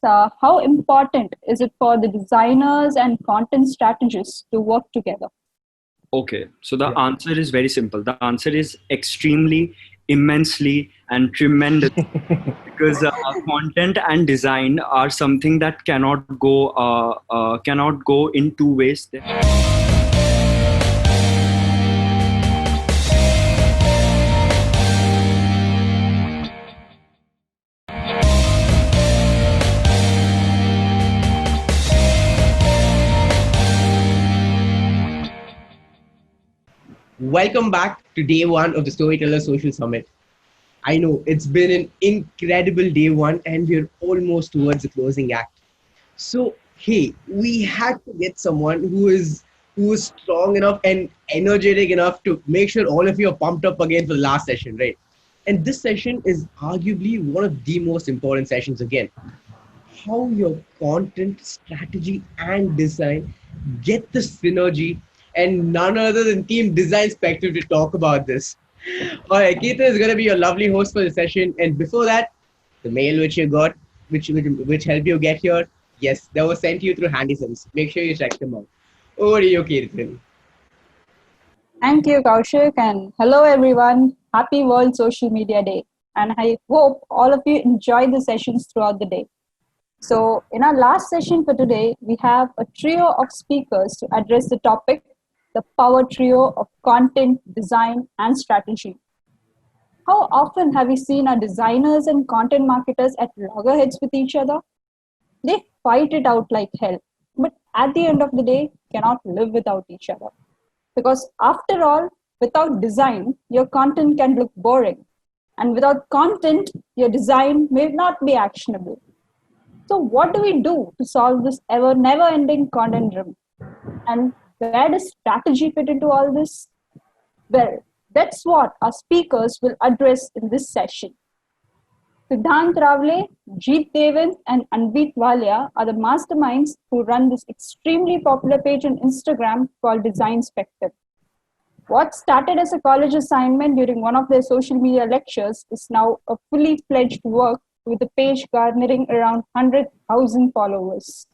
how important is it for the designers and content strategists to work together? Okay, so the answer is very simple. The answer is extremely, immensely, and tremendous. Because content and design are something that cannot go in two ways. Welcome back to day one of the Storytellers Social Summit. I know it's been an incredible day one and we're almost towards the closing act. So, hey, we had to get someone who is strong enough and energetic enough to make sure all of you are pumped up again for the last session, right? And this session is arguably one of the most important sessions again. How your content, strategy, and design get the synergy, and none other than Team Designspective to talk about this. All right, Keita is going to be your lovely host for the session. And before that, the mail which you got, which helped you get here, yes, that was sent to you through HandySends. Make sure you check them out. Over to you, Keita. Thank you, Kaushik, and hello everyone. Happy World Social Media Day. And I hope all of you enjoy the sessions throughout the day. So in our last session for today, we have a trio of speakers to address the topic, the power trio of content, design, and strategy. How often have we seen our designers and content marketers at loggerheads with each other? They fight it out like hell, but at the end of the day, cannot live without each other. Because after all, without design, your content can look boring. And without content, your design may not be actionable. So what do we do to solve this never-ending conundrum? And where does strategy fit into all this? Well, that's what our speakers will address in this session. Siddhant Ravle, Jeet Devan, and Anvit Walia are the masterminds who run this extremely popular page on Instagram called Designspective. What started as a college assignment during one of their social media lectures is now a fully fledged work with the page garnering around 100,000 followers.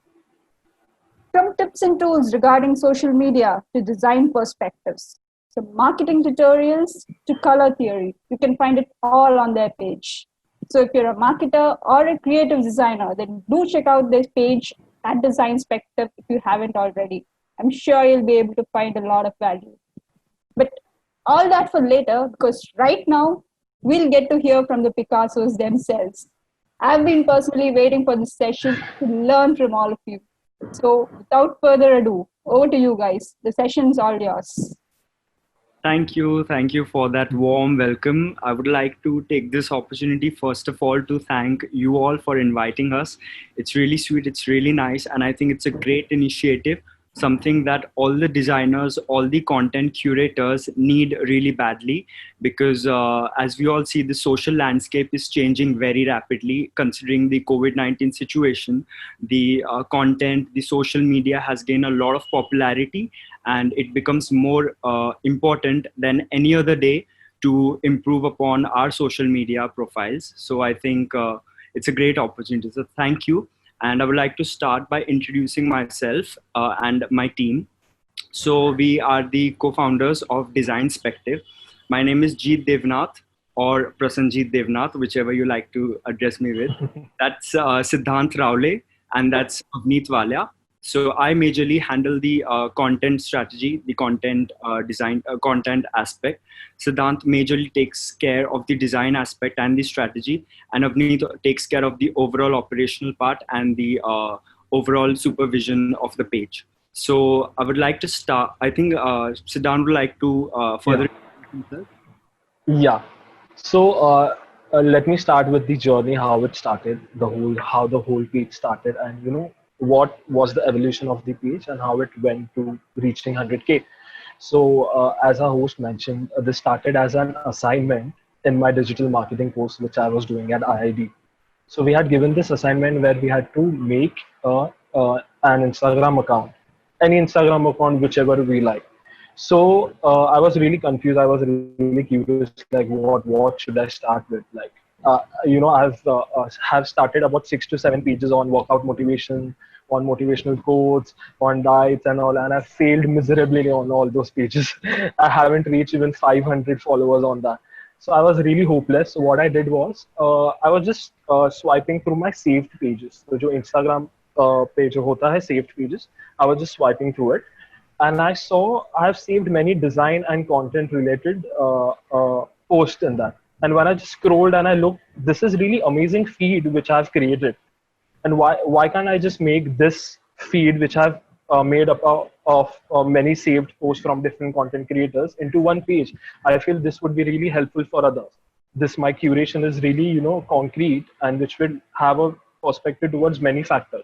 From tips and tools regarding social media to design perspectives, from marketing tutorials to color theory, you can find it all on their page. So if you're a marketer or a creative designer, then do check out this page at Designspective if you haven't already. I'm sure you'll be able to find a lot of value. But all that for later, because right now, we'll get to hear from the Picassos themselves. I've been personally waiting for this session to learn from all of you. So without further ado, over to you guys. The session's all yours. Thank you for that warm welcome. I would like to take this opportunity, first of all, to thank you all for inviting us. It's really sweet, it's really nice, and I think it's a great initiative, something that all the designers, all the content curators need really badly, because as we all see, the social landscape is changing very rapidly considering the COVID-19 situation. The content, the social media has gained a lot of popularity, and it becomes more important than any other day to improve upon our social media profiles. So I think it's a great opportunity. So thank you. And I would like to start by introducing myself and my team. So we are the co-founders of Designspective. My name is Jeet Devnath, or Prasanjeet Devnath, whichever you like to address me with. That's Siddhant Ravle, and that's Avneet Walia. So I majorly handle the content strategy, the content design, content aspect. Siddhant majorly takes care of the design aspect and the strategy, and Avneet takes care of the overall operational part and the overall supervision of the page. So I would like to start. I think Siddhant would like to further. Yeah. So let me start with the journey, how it started, how the whole page started, and what was the evolution of the page and how it went to reaching 100K. So as our host mentioned, this started as an assignment in my digital marketing course, which I was doing at IID. So we had given this assignment where we had to make an Instagram account, any Instagram account, whichever we like. So I was really confused. I was really curious, like what should I start with? Like have started about 6 to 7 pages on workout motivation, on motivational quotes, on diets and all, and I've failed miserably on all those pages. I haven't reached even 500 followers on that. So I was really hopeless. So what I did was, I was just swiping through my saved pages. So जो Instagram page होता है saved pages, I was just swiping through it, and I saw I have saved many design and content related posts in that. And when I just scrolled and I looked, this is really amazing feed which I've created. And why can't I just make this feed which I've made up of many saved posts from different content creators into one page? I feel this would be really helpful for others. This my curation is really concrete, and which will have a perspective towards many factors.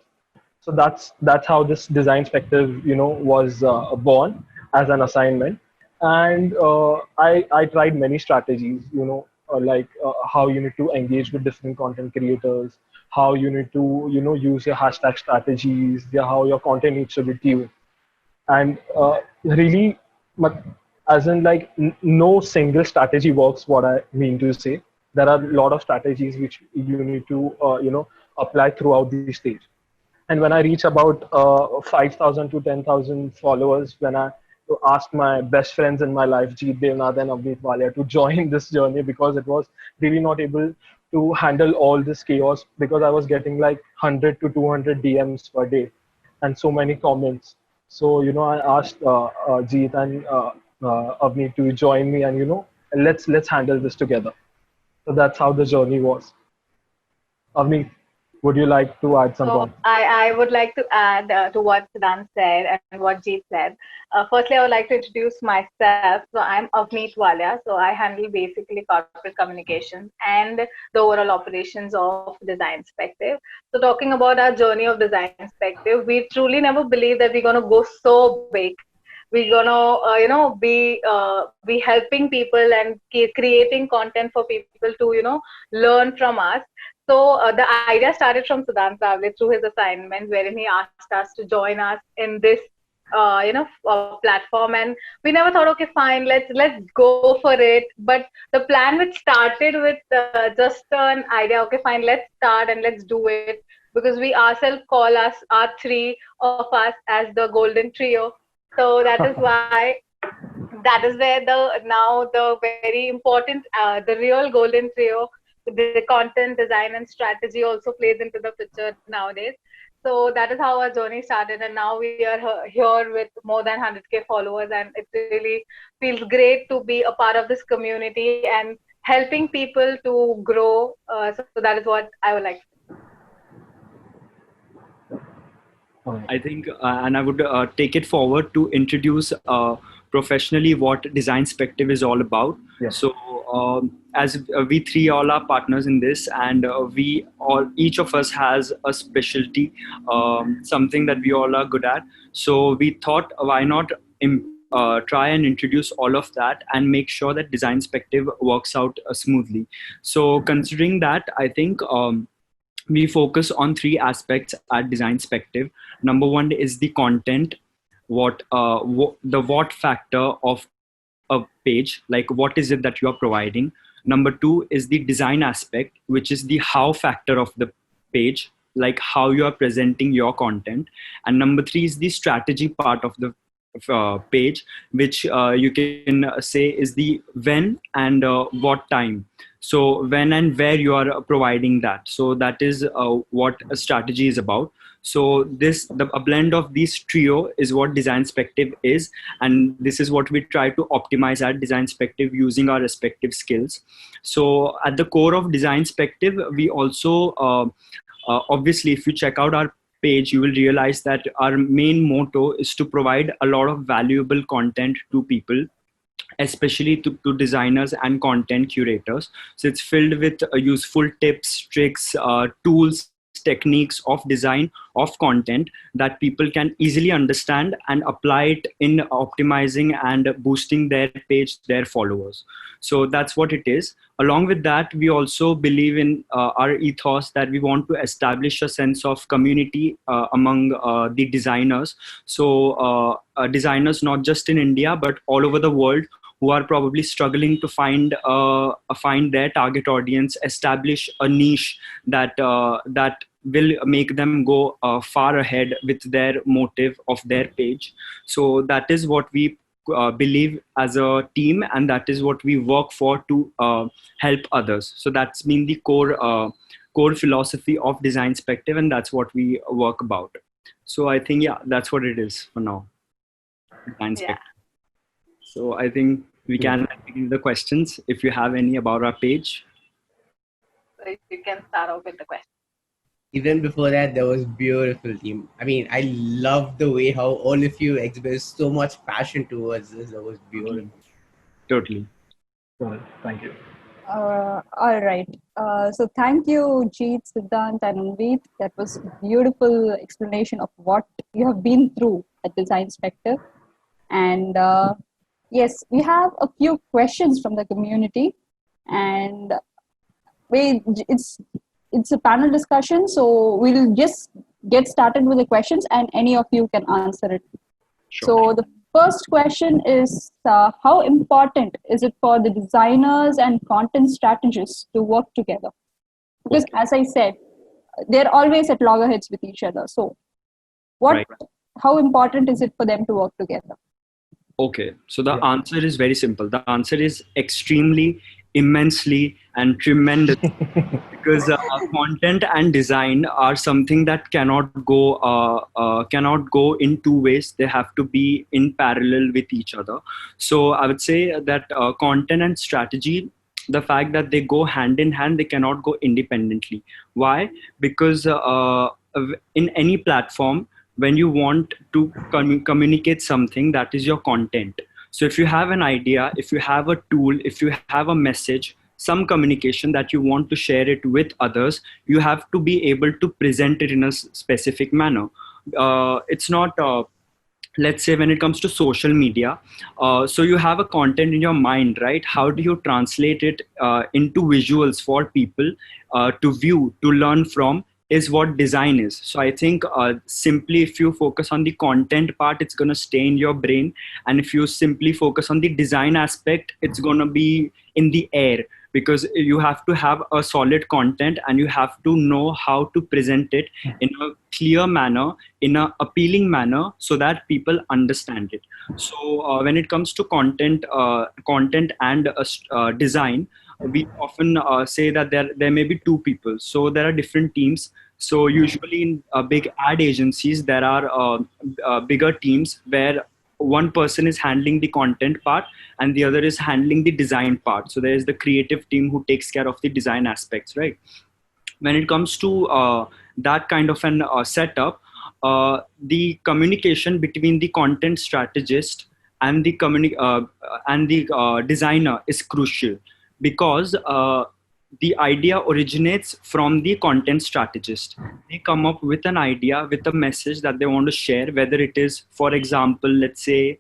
So that's how this Designspective was born as an assignment. And I tried many strategies, like how you need to engage with different content creators, how you need to use your hashtag strategies, how your content needs to be tuned. And really, as in like no single strategy works. What I mean to say, there are a lot of strategies which you need to apply throughout the stage. And when I reach about 5,000 to 10,000 followers, when I asked my best friends in my life, Jeet Devnath and Avneet Walia, to join this journey, because it was really not able to handle all this chaos, because I was getting like 100 to 200 DMs per day and so many comments. So, I asked Jeet and Avneet to join me, and, let's handle this together. So that's how the journey was. Avneet, would you like to add some points? I would like to add to what Siddhant said and what Jeet said. Firstly, I would like to introduce myself. So I'm Avneet Walia. So I handle basically corporate communications and the overall operations of Designspective. So talking about our journey of Designspective, we truly never believed that we're going to go so big. We're gonna, be helping people and creating content for people to, learn from us. So the idea started from Siddhant Savle through his assignment, wherein he asked us to join us in this, platform, and we never thought, okay, fine, let's go for it. But the plan which started with just an idea, okay, fine, let's start and let's do it, because we ourselves call us our three of us as the golden trio. So that is why. That is where the very important, the real golden trio, the content, design, and strategy also plays into the picture nowadays. So that is how our journey started, and now we are here with more than 100K followers, and it really feels great to be a part of this community and helping people to grow. So that is what I would like to say. I think, and I would take it forward to introduce professionally what Designspective is all about. Yeah. So as we three all are partners in this, and each of us has a specialty, something that we all are good at. So we thought, why not try and introduce all of that and make sure that Designspective works out smoothly. So considering that, I think we focus on three aspects at Designspective. Number one is the content, the what factor of a page, like what is it that you are providing. Number two is the design aspect, which is the how factor of the page, like how you are presenting your content. And number three is the strategy part of the page, which you can say is the when and what time. So when and where you are providing that. So that is what a strategy is about. So a blend of these trio is what Designspective is, and this is what we try to optimize at Designspective using our respective skills. So at the core of Designspective, we also obviously, if you check out our page, you will realize that our main motto is to provide a lot of valuable content to people, especially to designers and content curators. So it's filled with useful tips, tricks, tools, techniques of design of content that people can easily understand and apply it in optimizing and boosting their page, their followers. So that's what it is. Along with that, we also believe in our ethos that we want to establish a sense of community among the designers. So designers not just in India but all over the world who are probably struggling to find their target audience, establish a niche that will make them go far ahead with their motive of their page. So that is what we believe as a team, and that is what we work for to help others. So that's been the core philosophy of Designspective, and that's what we work about. So I think, yeah, that's what it is for now. Designspective. Yeah. So I think we can begin the questions if you have any about our page. So you can start off with the question. Even before that, that was beautiful, team. I mean, I love the way how all of you express so much passion towards this. That was beautiful. Totally. Well, thank you. All right. So thank you, Jeet, Siddhant, and Anvit. That was a beautiful explanation of what you have been through at Designspective. And yes, we have a few questions from the community, and it's a panel discussion, so we'll just get started with the questions, and any of you can answer it. Sure. So the first question is, how important is it for the designers and content strategists to work together? Because as I said, they're always at loggerheads with each other. So how important is it for them to work together? Okay, so the answer is very simple. The answer is extremely, immensely, and tremendous. Because content and design are something that cannot go in two ways. They have to be in parallel with each other. So I would say that content and strategy, the fact that they go hand in hand, they cannot go independently. Why? Because in any platform, when you want to communicate something, that is your content. So if you have an idea, if you have a tool, if you have a message, some communication that you want to share it with others, you have to be able to present it in a specific manner. It's not, let's say when it comes to social media, so you have a content in your mind, right? How do you translate it into visuals for people to view, to learn from, is what design is. So I think simply if you focus on the content part, it's going to stay in your brain. And if you simply focus on the design aspect, it's going to be in the air, because you have to have a solid content and you have to know how to present it in a clear manner, in an appealing manner, so that people understand it. So when it comes to content and design, we often say that there may be two people. So there are different teams. So usually in big ad agencies, there are bigger teams where one person is handling the content part and the other is handling the design part. So there is the creative team who takes care of the design aspects, right? When it comes to that kind of an setup, the communication between the content strategist and the designer is crucial, because the idea originates from the content strategist. They come up with an idea, with a message that they want to share, whether it is, for example, let's say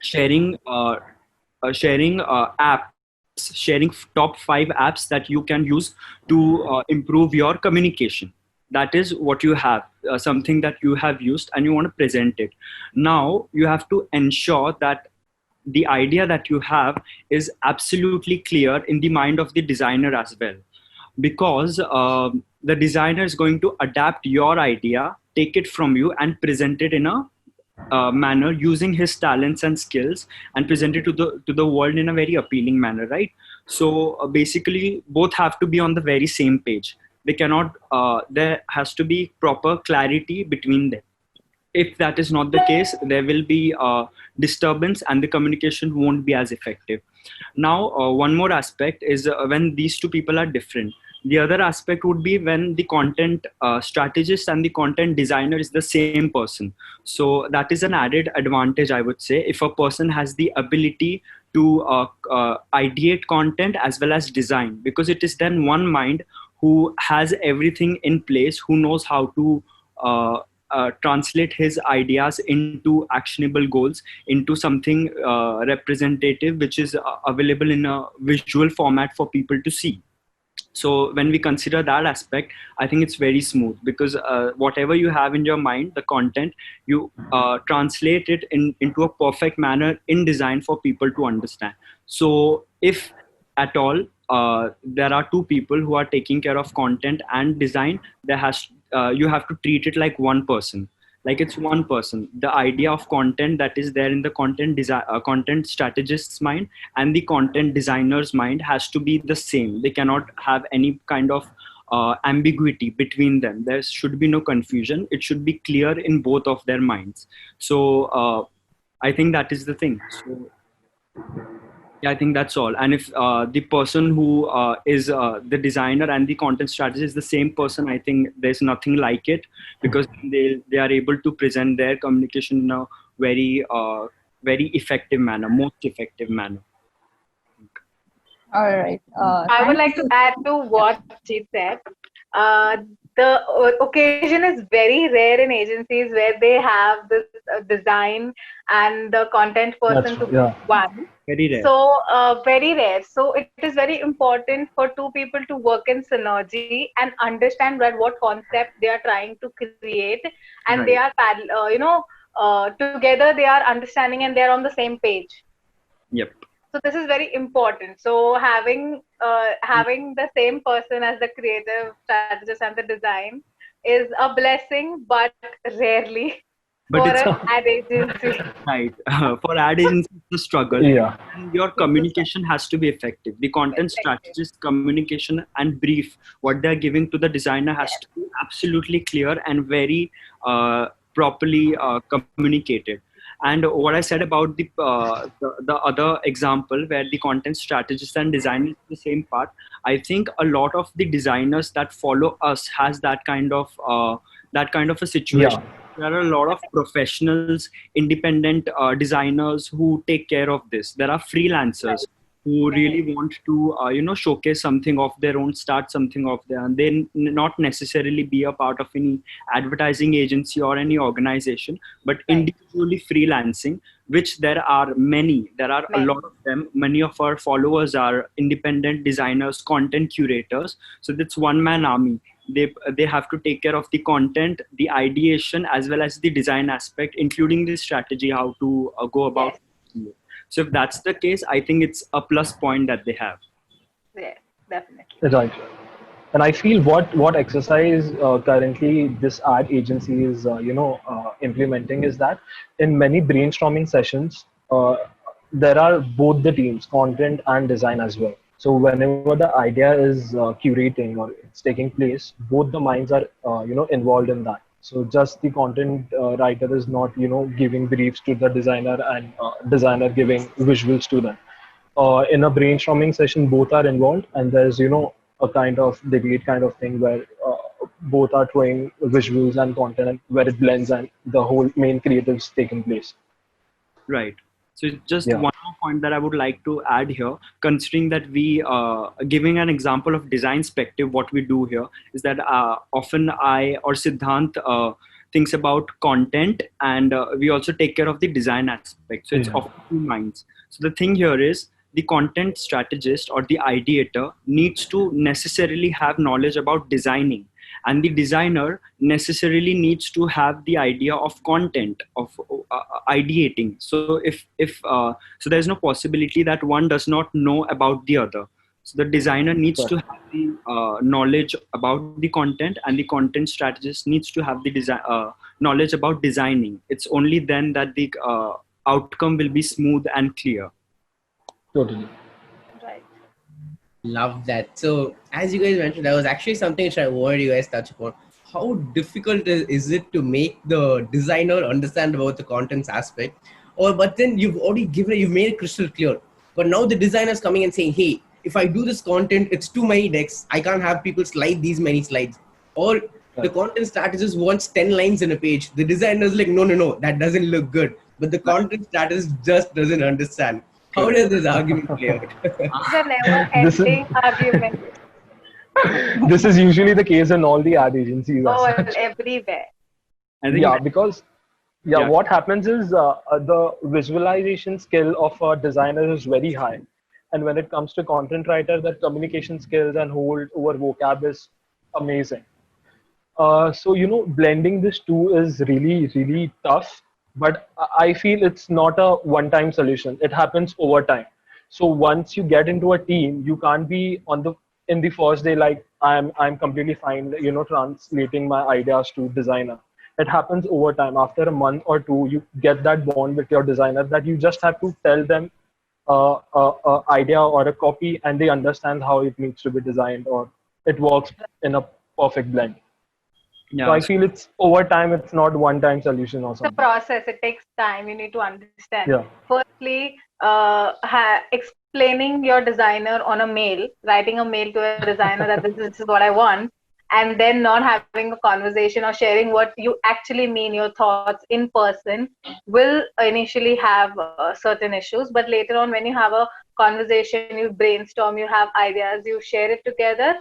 sharing apps, sharing top 5 apps that you can use to improve your communication. That is what you have, something that you have used and you want to present it. Now you have to ensure that the idea that you have is absolutely clear in the mind of the designer as well, because the designer is going to adapt your idea, take it from you and present it in a manner using his talents and skills, and present it to the world in a very appealing manner, right? So basically both have to be on the very same page. They cannot, there has to be proper clarity between them. If that is not the case, there will be disturbance and the communication won't be as effective. Now, one more aspect is when these two people are different. The other aspect would be when the content strategist and the content designer is the same person. So that is an added advantage, I would say, if a person has the ability to ideate content as well as design, because it is then one mind who has everything in place, who knows how to translate his ideas into actionable goals, into something representative, which is available in a visual format for people to see. So when we consider that aspect, I think it's very smooth, because whatever you have in your mind, the content, you translate it into a perfect manner in design for people to understand. So if at all there are two people who are taking care of content and design, you have to treat it like one person. Like it's one person. The idea of content that is there in the content strategist's mind and the content designer's mind has to be the same. They cannot have any kind of ambiguity between them. There should be no confusion. It should be clear in both of their minds. So I think that is the thing. So yeah, I think that's all. And if the person who is the designer and the content strategist is the same person, I think there's nothing like it, because they are able to present their communication in a very very effective manner, most effective manner. All right. I would like to add to what she said. The occasion is very rare in agencies where they have this design and the content person to be one. Very rare. So very rare. So it is very important for two people to work in synergy and understand what concept they are trying to create, and they are together they are understanding and they are on the same page. Yep. So this is very important. So having the same person as the creative strategist and the design is a blessing, but rarely But for it's an ad agency. right. For ad agency, it's a struggle. Yeah. And your communication has to be effective. The content strategist communication and brief, what they're giving to the designer, has to be absolutely clear and very properly communicated. And what I said about the other example where the content strategist and designer is the same part, I think a lot of the designers that follow us has that kind of a situation. Yeah. There are a lot of professionals, independent designers who take care of this. There are freelancers who really want to showcase something of their own, start something of their own. They not necessarily be a part of any advertising agency or any organization, but individually freelancing, which there are many. There are a lot of them. Many of our followers are independent designers, content curators. So that's one man army. They have to take care of the content, the ideation, as well as the design aspect, including the strategy, how to go about it. So if that's the case, I think it's a plus point that they have. Yeah, definitely. Right. And I feel what exercise currently this ad agency is implementing is that in many brainstorming sessions there are both the teams, content and design as well. So whenever the idea is curating or it's taking place, both the minds are involved in that. So just the content writer is not giving briefs to the designer and designer giving visuals to them. In a brainstorming session, both are involved, and there's a kind of debate kind of thing where both are throwing visuals and content where it blends and the whole main creative's taking place. Right. So just one more point that I would like to add here, considering that we giving an example of Designspective, what we do here is that often I or Siddhant thinks about content, and we also take care of the design aspect. So it's of two minds. So the thing here is the content strategist or the ideator needs to necessarily have knowledge about designing, and the designer necessarily needs to have the idea of content, of ideating. So so there's no possibility that one does not know about the other. So the designer needs to have the knowledge about the content, and the content strategist needs to have the knowledge about designing. It's only then that the outcome will be smooth and clear. Totally. Right. Love that. So as you guys mentioned, that was actually something which I wanted you guys to touch upon. How difficult is it to make the designer understand about the contents aspect? But then you've made it crystal clear. But now the designer is coming and saying, hey, if I do this content, it's too many decks. I can't have people slide these many slides. Or the content strategist wants 10 lines in a page. The designer is like, no, that doesn't look good. But the content strategist just doesn't understand. How does this argument play out? It's a never-ending argument. This is usually the case in all the ad agencies. Everywhere. Because what happens is the visualization skill of a designer is very high, And when it comes to content writer, that communication skills and hold over vocab is amazing. So, blending this two is really, really tough, but I feel it's not a one-time solution. It happens over time. So once you get into a team, you can't be in the first day like I'm completely fine, translating my ideas to designer. It happens over time. After a month or two, you get that bond with your designer that you just have to tell them idea or a copy, and they understand how it needs to be designed, or it works in a perfect blend. So Yeah. I feel it's over time. It's not one-time solution or It's a something. process. It takes time. You need to understand. Yeah. Firstly, explaining your designer on a mail, writing a mail to a designer that this is what I want, and then not having a conversation or sharing what you actually mean, your thoughts in person, will initially have certain issues. But later on, when you have a conversation, you brainstorm, you have ideas, you share it together,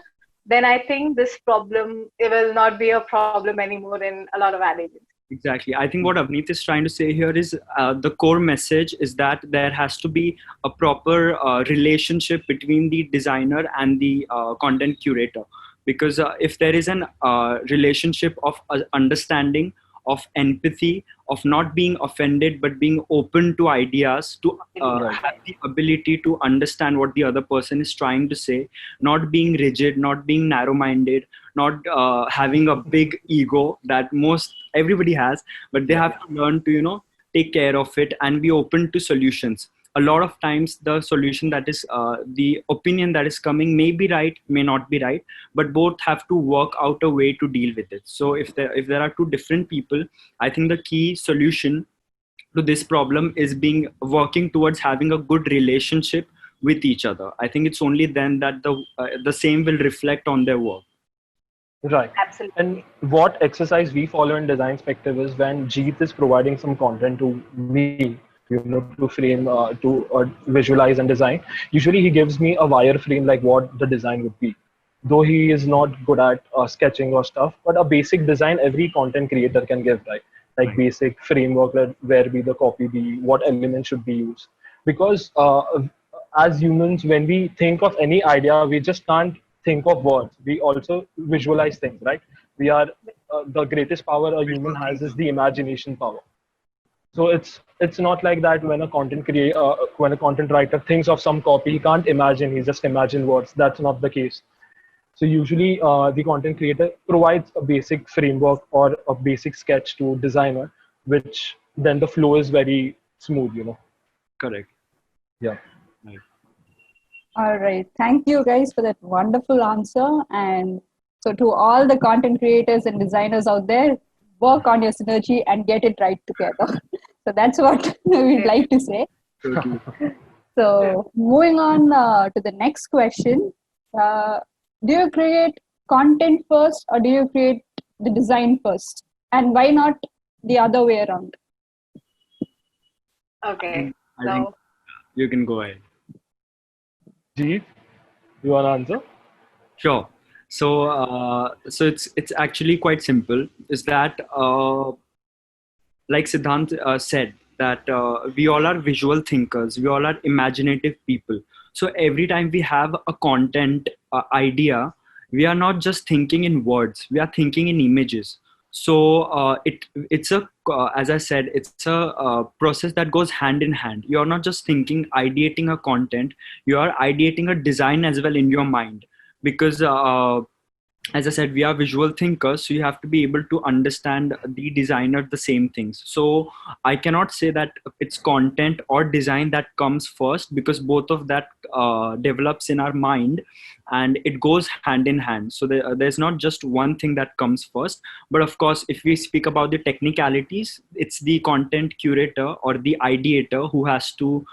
then I think this problem, it will not be a problem anymore in a lot of ad agencies. Exactly. I think what Avneet is trying to say here is the core message is that there has to be a proper relationship between the designer and the content curator. Because if there is an relationship of understanding, of empathy, of not being offended, but being open to ideas, to have the ability to understand what the other person is trying to say, not being rigid, not being narrow-minded, not having a big ego that everybody has, but they have to learn to take care of it and be open to solutions. A lot of times the solution that is the opinion that is coming may be right, may not be right, but both have to work out a way to deal with it. So if there are two different people, I think the key solution to this problem is working towards having a good relationship with each other. I think it's only then that the same will reflect on their work. Right. Absolutely. And what exercise we follow in Designspective is when Jeet is providing some content to me, to frame, to visualize and design. Usually he gives me a wireframe like what the design would be. Though he is not good at sketching or stuff, but a basic design every content creator can give, right? Like basic framework, where be the copy be, what elements should be used. Because as humans, when we think of any idea, we just can't think of words. We also visualize things, right? We are the greatest power a human has is the imagination power. So it's not like that when a when a content writer thinks of some copy, he can't imagine. He just imagine words. That's not the case. So usually the content creator provides a basic framework or a basic sketch to designer, which then the flow is very smooth. Correct. Yeah. Right. All right. Thank you guys for that wonderful answer. And so to all the content creators and designers out there, work on your synergy and get it right together. So that's what we'd like to say. Totally. So moving on to the next question. Do you create content first or do you create the design first? And why not the other way around? Okay. I think you can go ahead. Jeet, you want to answer? Sure. So it's actually quite simple. Is that like Siddhant said, that we all are visual thinkers. We all are imaginative people. So every time we have a content idea, we are not just thinking in words. We are thinking in images. So it's a as I said, it's a process that goes hand in hand. You're not just thinking, ideating a content. You are ideating a design as well in your mind, because as I said, we are visual thinkers, so you have to be able to understand the designer the same things. So I cannot say that it's content or design that comes first, because both of that develops in our mind and it goes hand in hand. So there's not just one thing that comes first. But of course, if we speak about the technicalities, it's the content curator or the ideator who has to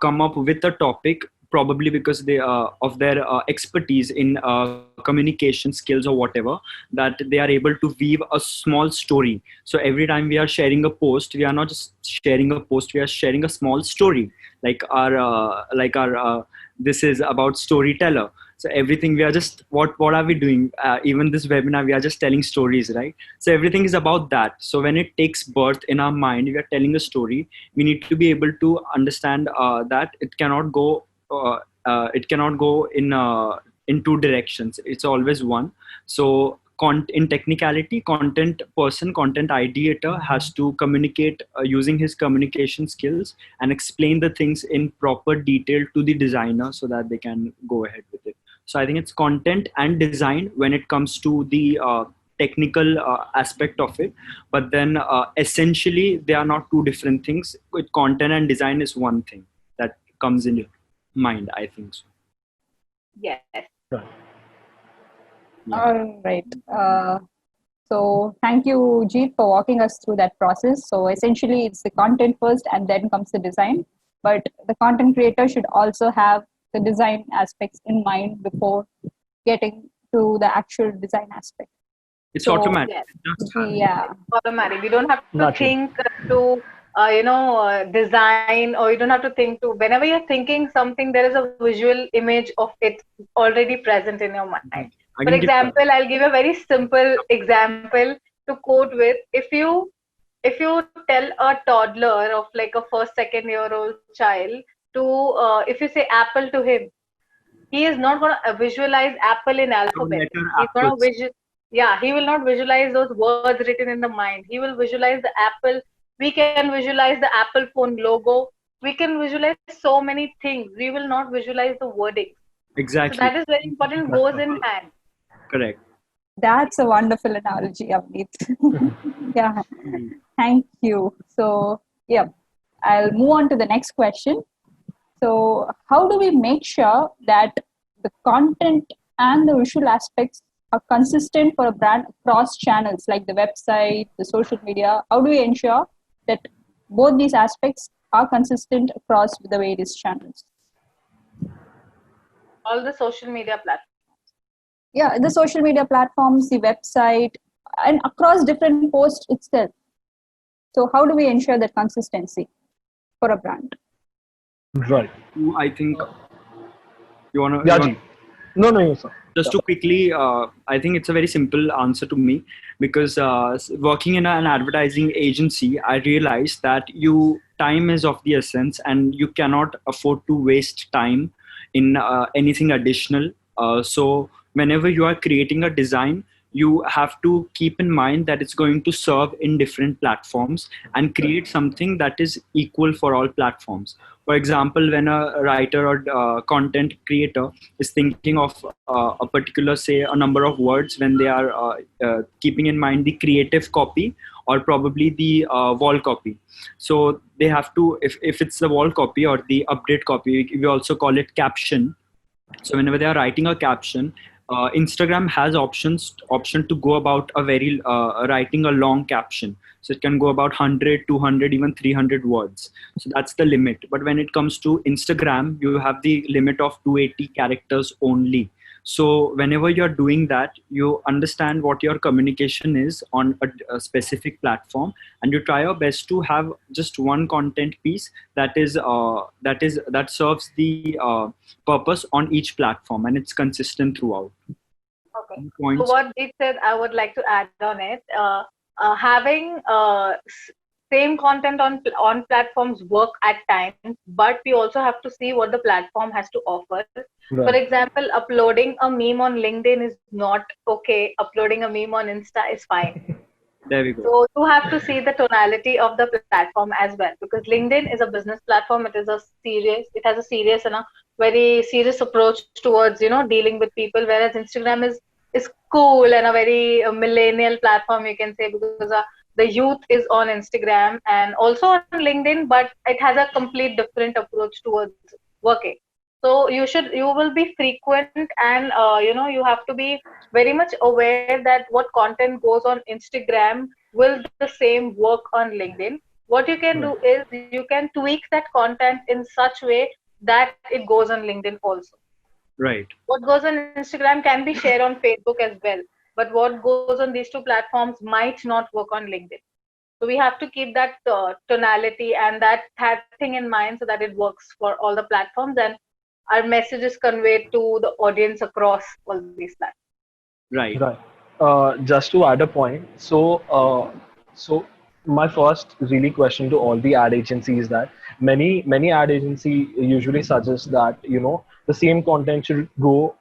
come up with a topic, probably because they of their expertise in communication skills or whatever, that they are able to weave a small story. So every time we are sharing a post, we are not just sharing a post, we are sharing a small story, like our this is about Storyteller. So everything, we are just what are we doing, even this webinar, we are just telling stories, right? So everything is about that. So when it takes birth in our mind, we are telling a story. We need to be able to understand that it cannot go it cannot go in two directions. It's always one. So in technicality, content ideator has to communicate using his communication skills and explain the things in proper detail to the designer so that they can go ahead with it. So I think it's content and design when it comes to the technical aspect of it, but then essentially they are not two different things. With content and design is one thing that comes in your mind, I think so. Yes. Right. Yeah. All right. So thank you, Jeet, for walking us through that process. So essentially, it's the content first, and then comes the design. But the content creator should also have the design aspects in mind before getting to the actual design aspect. It's So, automatic. Yes. It just happens. Yeah. Automatic. You don't have to Naturally. think to design, or you don't have to think to, whenever you're thinking something, there is a visual image of it already present in your mind. I For can give example, I'll give a very simple example to quote with. If you tell a toddler of like a first, 2nd-year old child to if you say apple to him, he is not going to visualize apple in alphabet. letter He's going apples. to he will not visualize those words written in the mind. He will visualize the apple. We can visualize the Apple phone logo. We can visualize so many things. We will not visualize the wording. So Exactly. that is very important, goes in hand. Correct. That's a wonderful analogy, Avneet. Yeah, thank you. So, yeah, I'll move on to the next question. So, how do we make sure that the content and the visual aspects are consistent for a brand across channels like the website, the social media? How do we ensure that both these aspects are consistent across the various channels? All the social media platforms. Yeah, the social media platforms, the website, and across different posts itself. So how do we ensure that consistency for a brand? Right. I think you wanna. Yeah, Ji. No, sir. Just to quickly, I think it's a very simple answer to me, because working in an advertising agency, I realized that time is of the essence, and you cannot afford to waste time in anything additional. So whenever you are creating a design, you have to keep in mind that it's going to serve in different platforms and create something that is equal for all platforms. For example, when a writer or content creator is thinking of a particular, say, a number of words, when they are keeping in mind the creative copy or probably the wall copy. So they have to, if it's the wall copy or the update copy, we also call it caption. So whenever they are writing a caption, Instagram has option to go about writing a long caption. So it can go about 100, 200, even 300 words. So that's the limit. But when it comes to Instagram, you have the limit of 280 characters only. So whenever you're doing that, you understand what your communication is on a specific platform, and you try your best to have just one content piece that serves the purpose on each platform, and it's consistent throughout. Okay. Points? So what Deep said, I would like to add on it. Having same content on platforms work at times, but we also have to see what the platform has to offer. Right. For example, uploading a meme on LinkedIn is not okay. Uploading a meme on Insta is fine. There we go. So you have to see the tonality of the platform as well, because LinkedIn is a business platform. It has a serious and a very serious approach towards dealing with people, whereas Instagram is cool and a very millennial platform, you can say, because the youth is on Instagram and also on LinkedIn, but it has a complete different approach towards working. So you will be frequent, and you have to be very much aware that what content goes on Instagram will the same work on LinkedIn. What you can do is you can tweak that content in such way that it goes on LinkedIn also. Right. What goes on Instagram can be shared on Facebook as well, but what goes on these two platforms might not work on LinkedIn. So we have to keep that tonality and that thing in mind so that it works for all the platforms and our message is conveyed to the audience across all these platforms. Right. Right. Just to add a point, so my first really question to all the ad agencies is that many ad agency usually suggest that the same content should go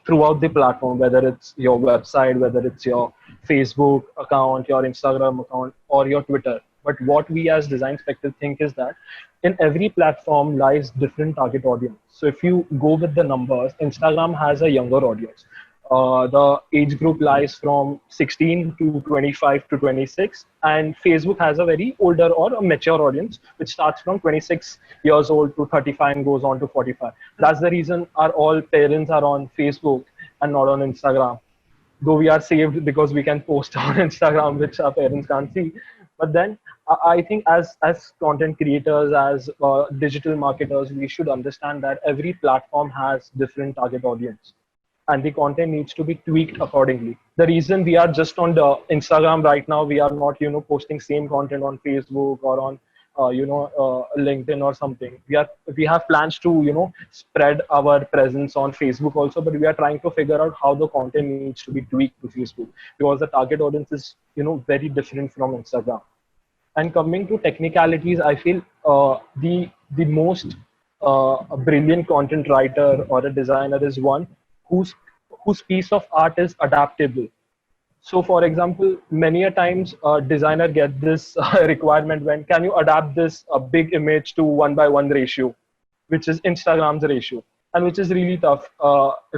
throughout the platform, whether it's your website, whether it's your Facebook account, your Instagram account, or your Twitter. But what we as Designspective think is that in every platform lies different target audience. So if you go with the numbers, Instagram has a younger audience. The age group lies from 16 to 25 to 26, and Facebook has a very older or a mature audience, which starts from 26 years old to 35 and goes on to 45. That's the reason our all parents are on Facebook and not on Instagram. Though we are saved because we can post on Instagram, which our parents can't see. But then I think as content creators, as digital marketers, we should understand that every platform has different target audience, and the content needs to be tweaked accordingly. The reason we are just on the Instagram right now, we are not, posting same content on Facebook or on, LinkedIn or something. We have plans to, spread our presence on Facebook also, but we are trying to figure out how the content needs to be tweaked to Facebook, because the target audience is, very different from Instagram. And coming to technicalities, I feel the most brilliant content writer or a designer is one whose piece of art is adaptable. So, for example, many a times a designer get this requirement when can you adapt this big image to 1:1 ratio, which is Instagram's ratio, and which is really tough.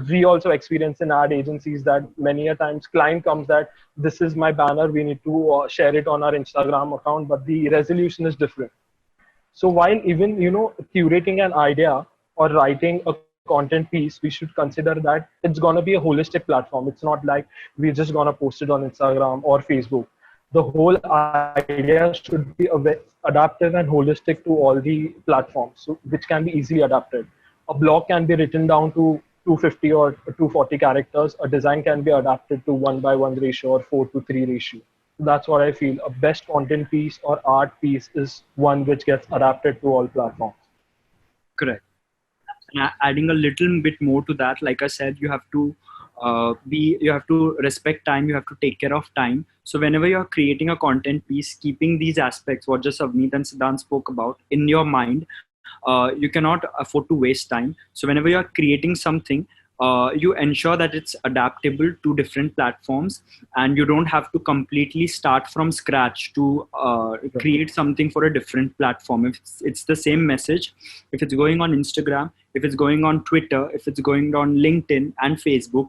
We also experience in ad agencies that many a times client comes that this is my banner, we need to share it on our Instagram account, but the resolution is different. So while even curating an idea or writing a content piece, we should consider that it's going to be a holistic platform. It's not like we're just going to post it on Instagram or Facebook. The whole idea should be adaptive and holistic to all the platforms, so, which can be easily adapted. A blog can be written down to 250 or 240 characters. A design can be adapted to 1:1 ratio or 4:3 ratio. That's what I feel. A best content piece or art piece is one which gets adapted to all platforms. Correct. And adding a little bit more to that, like I said, you have to you have to respect time, you have to take care of time. So whenever you're creating a content piece, keeping these aspects, what just Avneet and Siddhant spoke about, in your mind, you cannot afford to waste time. So whenever you're creating something, you ensure that it's adaptable to different platforms, and you don't have to completely start from scratch to create something for a different platform. If it's the same message, if it's going on Instagram, if it's going on Twitter, if it's going on LinkedIn and Facebook,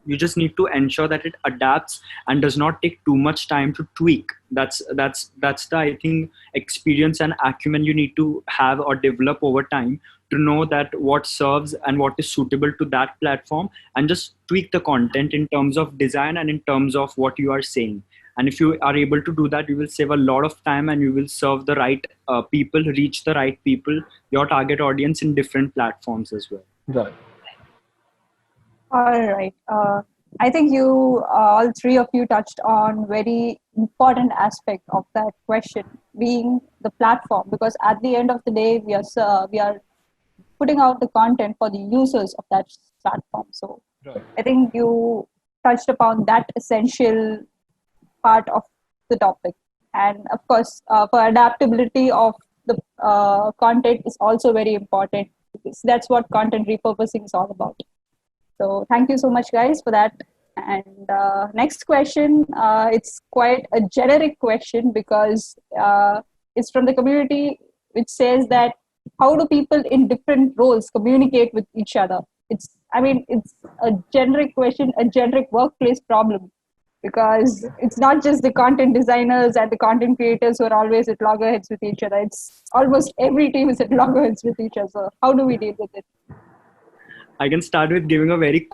you just need to ensure that it adapts and does not take too much time to tweak. That's the, I think, experience and acumen you need to have or develop over time to know that what serves and what is suitable to that platform, and just tweak the content in terms of design and in terms of what you are saying. And if you are able to do that, you will save a lot of time and you will serve the right people, reach the right people, your target audience in different platforms as well. Right. All right. I think you, all three of you, touched on very important aspect of that question, being the platform. Because at the end of the day, we are putting out the content for the users of that platform. So right. I think you touched upon that essential part of the topic. And of course, for adaptability of the content is also very important, because that's what content repurposing is all about. So thank you so much, guys, for that. And next question, it's quite a generic question, because it's from the community, which says that how do people in different roles communicate with each other? It's a generic question, a generic workplace problem, because it's not just the content designers and the content creators who are always at loggerheads with each other. It's almost every team is at loggerheads with each other. So how do we deal with it? I can start with giving a very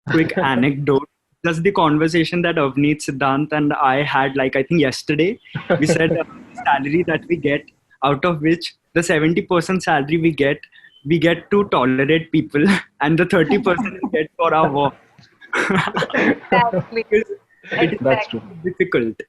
quick anecdote. Just the conversation that Avneet, Siddhant and I had, like I think yesterday, we said the salary that we get, out of which the 70% salary we get to tolerate people, and the 30% we get for our work. Exactly. That's true.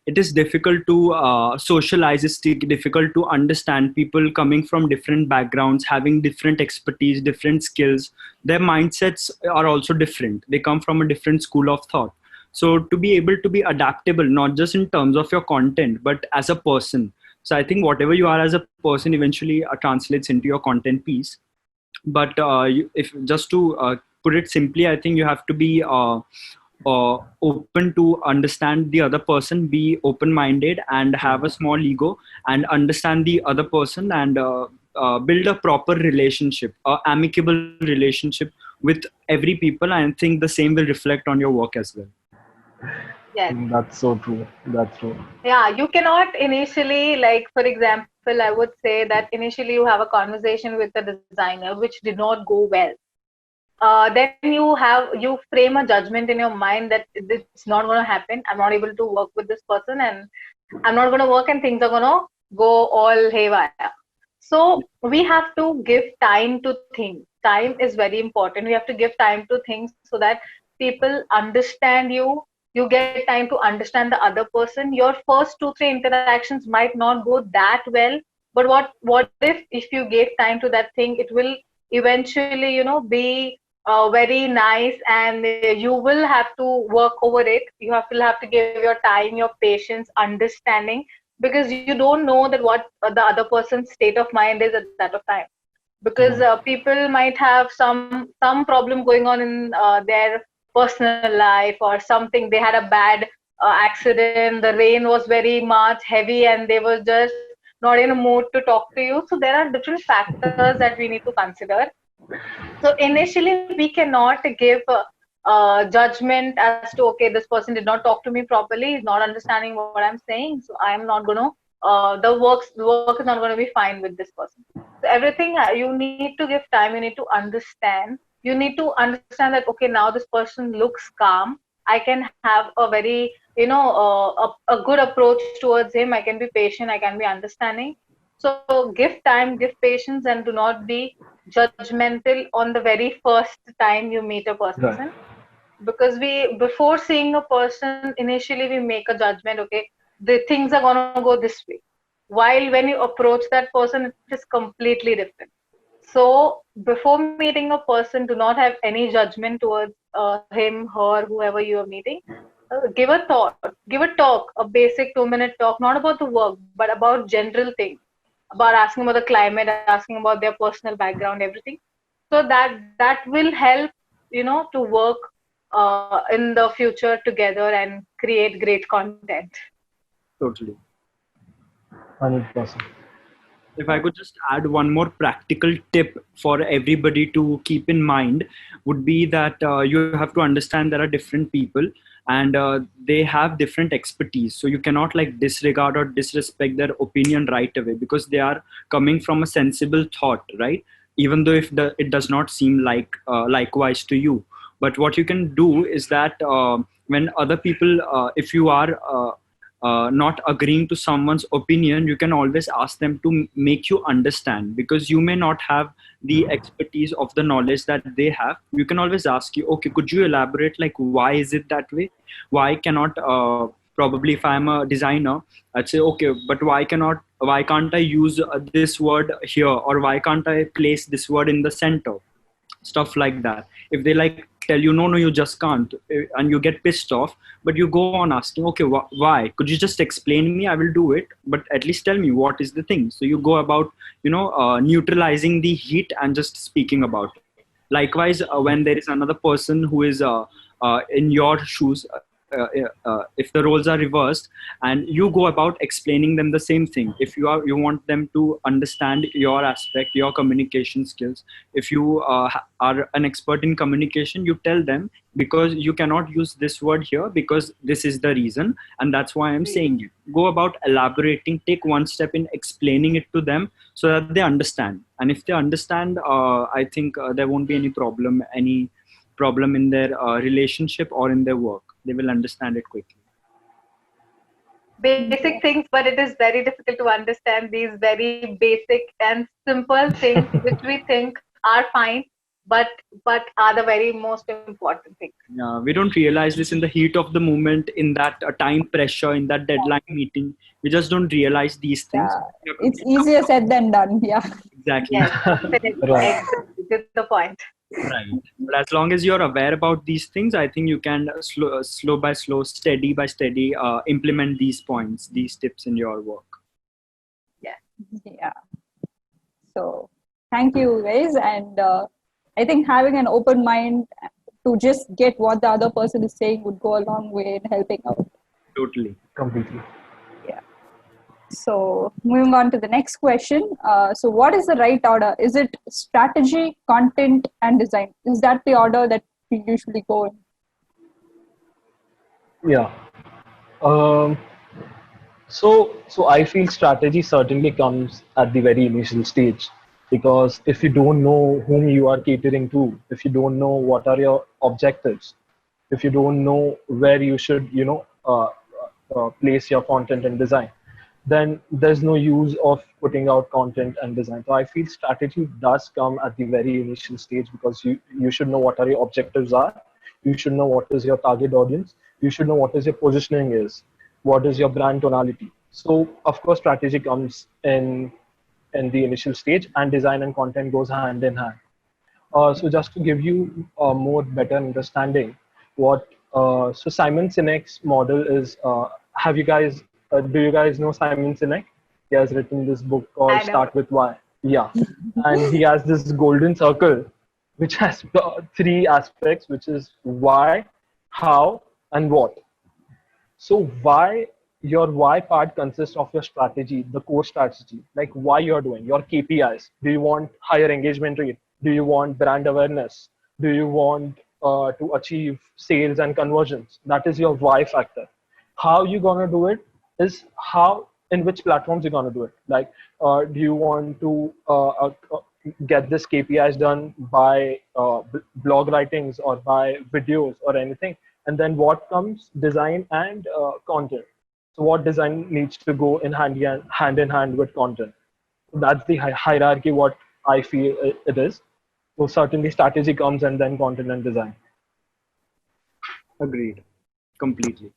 It is difficult to socialize. It's difficult to understand people coming from different backgrounds, having different expertise, different skills. Their mindsets are also different. They come from a different school of thought. So to be able to be adaptable, not just in terms of your content, but as a person. So I think whatever you are as a person eventually translates into your content piece. But if just to put it simply, I think you have to be open to understand the other person, be open-minded, and have a small ego, and understand the other person, and build a proper relationship, a amicable relationship with every people. And I think the same will reflect on your work as well. Yes. That's so true. That's true. Yeah, you cannot initially, like, for example, I would say that initially you have a conversation with a designer which did not go well. Then you frame a judgment in your mind that it's not going to happen. I'm not able to work with this person, and I'm not going to work, and things are going to go all haywire. So we have to give time to things. Time is very important. We have to give time to things so that people understand you. You get time to understand the other person. Your first 2-3 interactions might not go that well, but what if you gave time to that thing, it will eventually, be very nice, and you will have to work over it. You have to give your time, your patience, understanding, because you don't know that what the other person's state of mind is at that of time. Because people might have some problem going on in their personal life or something. They had a bad accident. The rain was very much heavy, and they were just not in a mood to talk to you. So there are different factors that we need to consider. So initially, we cannot give judgment as to, okay, this person did not talk to me properly, is not understanding what I'm saying, so I'm not going to, the work is not going to be fine with this person. So everything, you need to give time, you need to understand. You need to understand that, okay, now this person looks calm. I can have a very, a good approach towards him. I can be patient, I can be understanding. So give time, give patience, and do not be judgmental on the very first time you meet a person. Right. Because before seeing a person, initially we make a judgment, okay, the things are going to go this way. While when you approach that person, it is completely different. So before meeting a person, do not have any judgment towards him, her, whoever you are meeting. Give a thought, give a talk, a basic 2-minute talk, not about the work, but about general things, about asking about the climate, asking about their personal background, everything. So that will help, to work in the future together and create great content. Totally. 100%. If I could just add one more practical tip for everybody to keep in mind, would be that you have to understand there are different people, and they have different expertise. So you cannot like disregard or disrespect their opinion right away, because they are coming from a sensible thought, right? Even though if it does not seem like likewise to you. But what you can do is that when other people, if you are not agreeing to someone's opinion, you can always ask them to make you understand, because you may not have the expertise of the knowledge that they have. You can always ask you, okay, could you elaborate, like, why is it that way? Why cannot, probably if I'm a designer, I'd say, okay, but why can't I use this word here, or why can't I place this word in the center? Stuff like that. If they like tell you, no, you just can't, and you get pissed off, but you go on asking, okay, why? Could you just explain me? I will do it, but at least tell me what is the thing. So you go about, neutralizing the heat and just speaking about it. Likewise, when there is another person who is in your shoes, if the roles are reversed, and you go about explaining them the same thing. If you want them to understand your aspect, your communication skills, if you are an expert in communication, you tell them, because you cannot use this word here because this is the reason, and that's why I'm saying it. Go about elaborating, take one step in explaining it to them so that they understand. And if they understand, I think there won't be any problem in their relationship or in their work. They will understand it quickly. Basic things, but it is very difficult to understand these very basic and simple things which we think are fine, but are the very most important things. Yeah, we don't realize this in the heat of the moment, in that time pressure, in that deadline meeting. We just don't realize these things. It's easier said than done. Yeah. Exactly. Yes, definitely. Right. Exactly. To the point. Right. But as long as you're aware about these things, I think you can slow by slow, steady by steady, implement these points, these tips in your work. Yeah. So thank you guys. And I think having an open mind to just get what the other person is saying would go a long way in helping out. Totally. Completely. Yeah. So moving on to the next question. So what is the right order? Is it strategy, content, and design? Is that the order that we usually go in? Yeah. Um, so I feel strategy certainly comes at the very initial stage, because if you don't know whom you are catering to, if you don't know what are your objectives, if you don't know where you should, place your content and design, then there's no use of putting out content and design. So I feel strategy does come at the very initial stage, because you should know what are your objectives are. You should know what is your target audience. You should know what is your positioning is, what is your brand tonality. So of course, strategy comes in the initial stage, and design and content goes hand in hand. So just to give you a more better understanding, what so Simon Sinek's model is. Have you guys do you guys know Simon Sinek? He has written this book called I know. Start with Why. Yeah, and he has this golden circle, which has three aspects, which is why, how, and what. So your why part consists of your strategy, the core strategy, like why you're doing, your KPIs. Do you want higher engagement rate? Do you want brand awareness? Do you want to achieve sales and conversions? That is your why factor. How you gonna do it is how, in which platforms you're gonna do it. Like, do you want to get this KPIs done by blog writings or by videos or anything? And then what comes? Design and content. So what design needs to go in hand in hand with content. That's the hierarchy what I feel it is. So certainly strategy comes and then content and design. Agreed. Completely.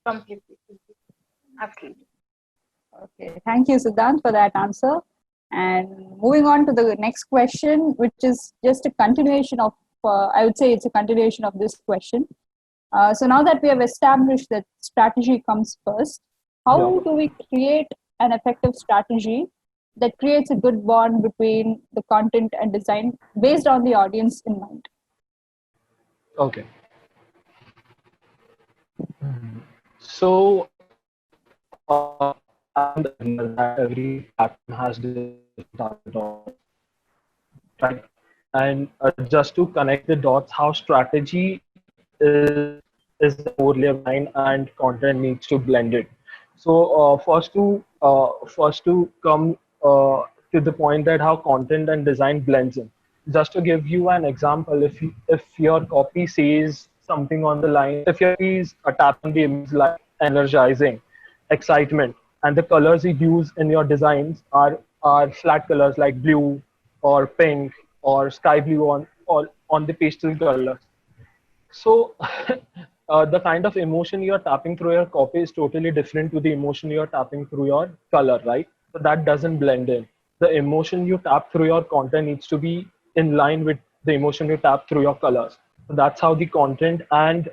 Completely. Absolutely. Okay, thank you, Siddhant, for that answer. And moving on to the next question, which is just a continuation of, I would say it's a continuation of this question. So now that we have established that strategy comes first, how do we create an effective strategy that creates a good bond between the content and design based on the audience in mind? Okay. So, and that every platform has different target audience, right? And just to connect the dots, how strategy is the core layer line and content needs to blend it. So first to come to the point that how content and design blends in. Just to give you an example, if your copy says something on the line, if your copy is tapping the image like energizing, excitement, and the colors you use in your designs are flat colors like blue or pink or sky blue on the pastel colors. So the kind of emotion you're tapping through your copy is totally different to the emotion you're tapping through your color, right? So that doesn't blend in. The emotion you tap through your content needs to be in line with the emotion you tap through your colors. So that's how the content and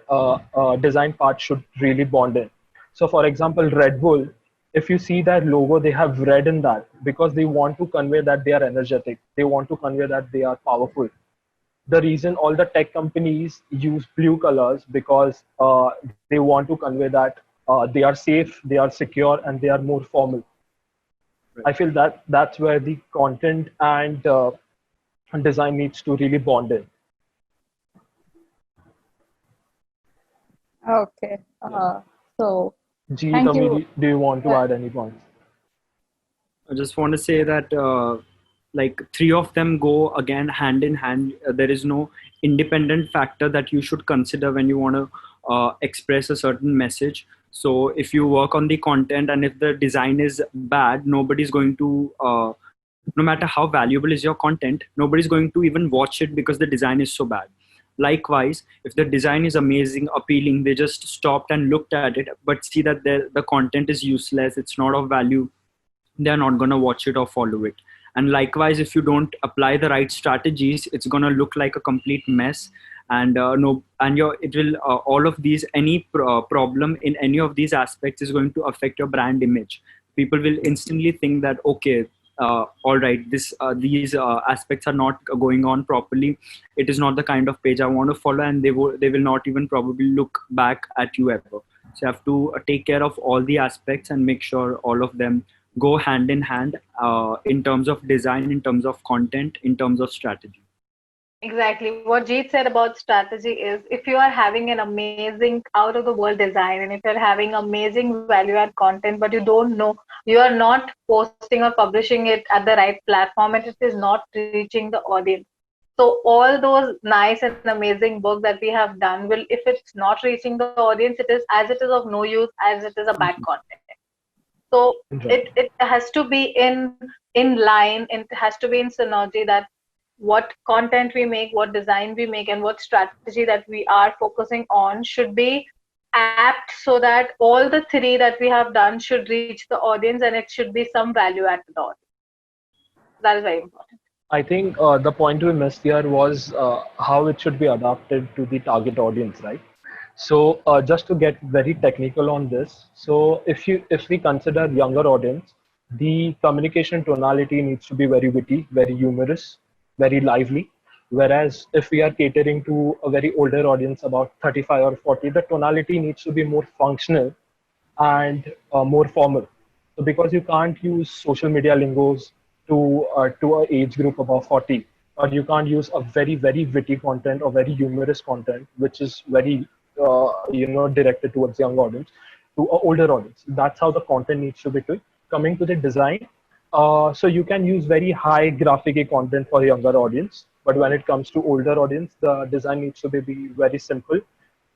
design part should really bond in. So for example, Red Bull, if you see that logo, they have red in that because they want to convey that they are energetic. They want to convey that they are powerful. The reason all the tech companies use blue colors because they want to convey that they are safe, they are secure, and they are more formal. Right. I feel that that's where the content and design needs to really bond in. Okay. So, Thank you. Do you want to add any points? I just want to say that like three of them go again hand in hand. There is no independent factor that you should consider when you want to express a certain message. So if you work on the content and if the design is bad, nobody's going to, no matter how valuable is your content, nobody's going to even watch it because the design is so bad. Likewise, if the design is amazing, appealing, they just stopped and looked at it, but see that the content is useless, it's not of value, they're not going to watch it or follow it. And likewise, if you don't apply the right strategies, it's going to look like a complete mess. And no, and your it will all of these, any problem in any of these aspects is going to affect your brand image. People will instantly think that, okay, all right, these aspects are not going on properly. It is not the kind of page I want to follow, and they will not even probably look back at you ever. So you have to take care of all the aspects and make sure all of them go hand in hand, in terms of design, in terms of content, in terms of strategy. Exactly. What Jeet said about strategy is, if you are having an amazing out of the world design, and if you're having amazing value add content, but you don't know, you are not posting or publishing it at the right platform, and it is not reaching the audience. So all those nice and amazing work that we have done will, if it's not reaching the audience, it is of no use, as it is a bad content. So it has to be in line, it has to be in synergy, that what content we make, what design we make, and what strategy that we are focusing on should be apt, so that all the three that we have done should reach the audience, and it should be some value add to the audience. That is very important. I think the point we missed here was how it should be adapted to the target audience, right? So just to get very technical on this, so if we consider younger audience, the communication tonality needs to be very witty, very humorous, very lively. Whereas if we are catering to a very older audience, about 35 or 40, the tonality needs to be more functional and more formal. So because you can't use social media lingos to an age group above 40, or you can't use a very witty content or very humorous content, which is very directed towards young audience, to an older audience. That's how the content needs to be tweaked. Coming to the design, so you can use very high graphic content for a younger audience, but when it comes to older audience, the design needs to be very simple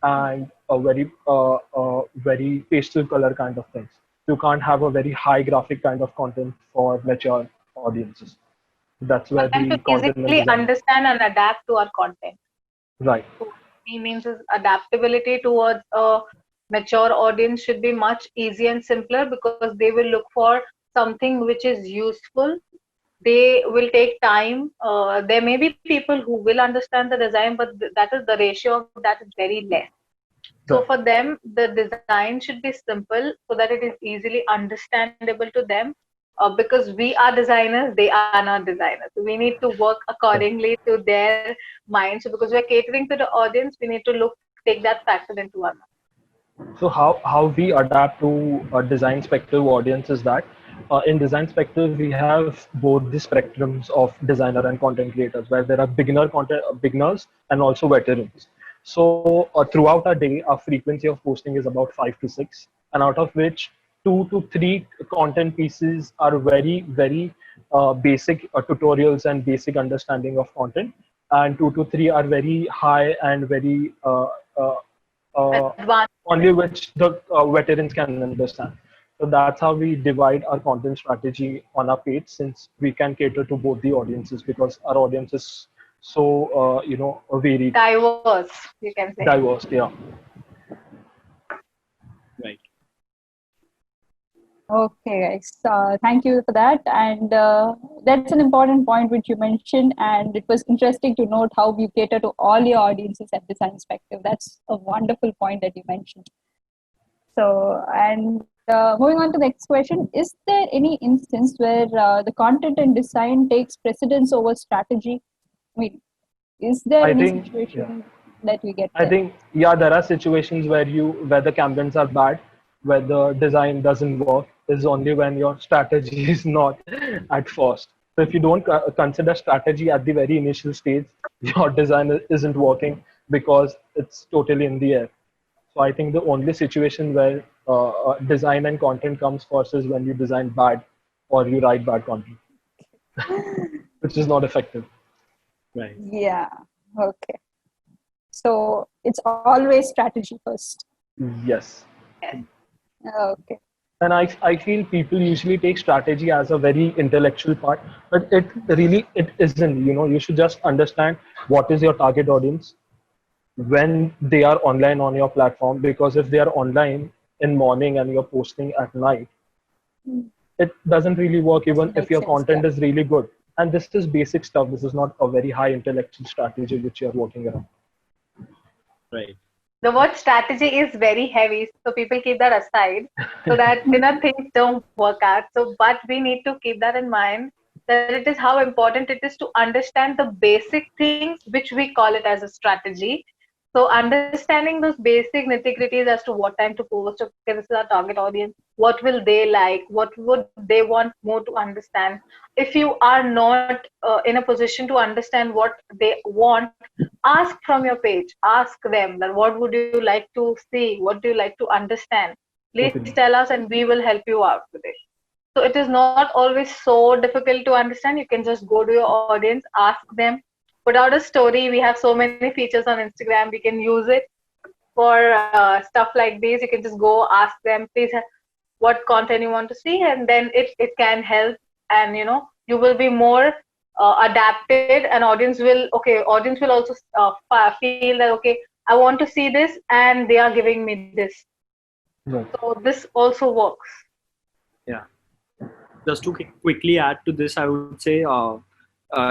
and a very pastel color kind of things. You can't have a very high graphic kind of content for mature audiences. That's where For them the to content and easily design. understand and adapt to our content. Right. So he means is adaptability towards a mature audience should be much easier and simpler, because they will look for something which is useful. They will take time. There may be people who will understand the design, but that is the ratio of that is very less. So Right. for them, the design should be simple, so that it is easily understandable to them. Because we are designers, they are not designers. So we need to work accordingly to their minds. So because we are catering to the audience, we need to take that factor into our mind. So how we adapt to a Designspective audience is that in Designspective we have both the spectrums of designer and content creators, where there are beginners and also veterans. So throughout our day, our frequency of posting is about 5 to 6, and out of which 2 to 3 content pieces are very basic tutorials and basic understanding of content, and 2 to 3 are very high and very Advanced. only which the veterans can understand. So that's how we divide our content strategy on our page, since we can cater to both the audiences, because our audience is so varied, Diverse, you can say. diverse. Yeah. Right. Okay, guys. Thank you for that. And that's an important point which you mentioned. And it was interesting to note how you cater to all your audiences at Designspective. That's a wonderful point that you mentioned. So, and moving on to the next question, is there any instance where the content and design takes precedence over strategy? I mean, is there any situation that we get there? I think, there are situations where the campaigns are bad, where the design doesn't work, is only when your strategy is not at first. So if you don't consider strategy at the very initial stage, your design isn't working, because it's totally in the air. So I think the only situation where design and content comes first is when you design bad or you write bad content, which is not effective. Right. Yeah. Okay. So it's always strategy first. Yes. Okay. And I feel people usually take strategy as a very intellectual part, but it isn't. You should just understand what is your target audience when they are online on your platform, because if they are online in morning and you're posting at night, it doesn't really work even if Makes your sense, content yeah. is really good. And this is basic stuff. This is not a very high intellectual strategy which you're working around. Right. The word strategy is very heavy, so people keep that aside so that things don't work out. So, but we need to keep that in mind that it is how important it is to understand the basic things, which we call it as a strategy. So, understanding those basic nitty-gritties as to what time to post, okay, this is our target audience, what will they like, what would they want more to understand. If you are not in a position to understand what they want, ask from your page, ask them that what would you like to see, what do you like to understand, please Totally. tell us and we will help you out with it. So it is not always so difficult to understand. You can just go to your audience, ask them, put out a story. We have so many features on Instagram, we can use it for stuff like this. You can just go ask them, please, what content you want to see, and then it can help, and you will be more adapted, and audience will also feel that, okay, I want to see this and they are giving me this, Right. so this also works. Yeah. Just to quickly add to this, I would say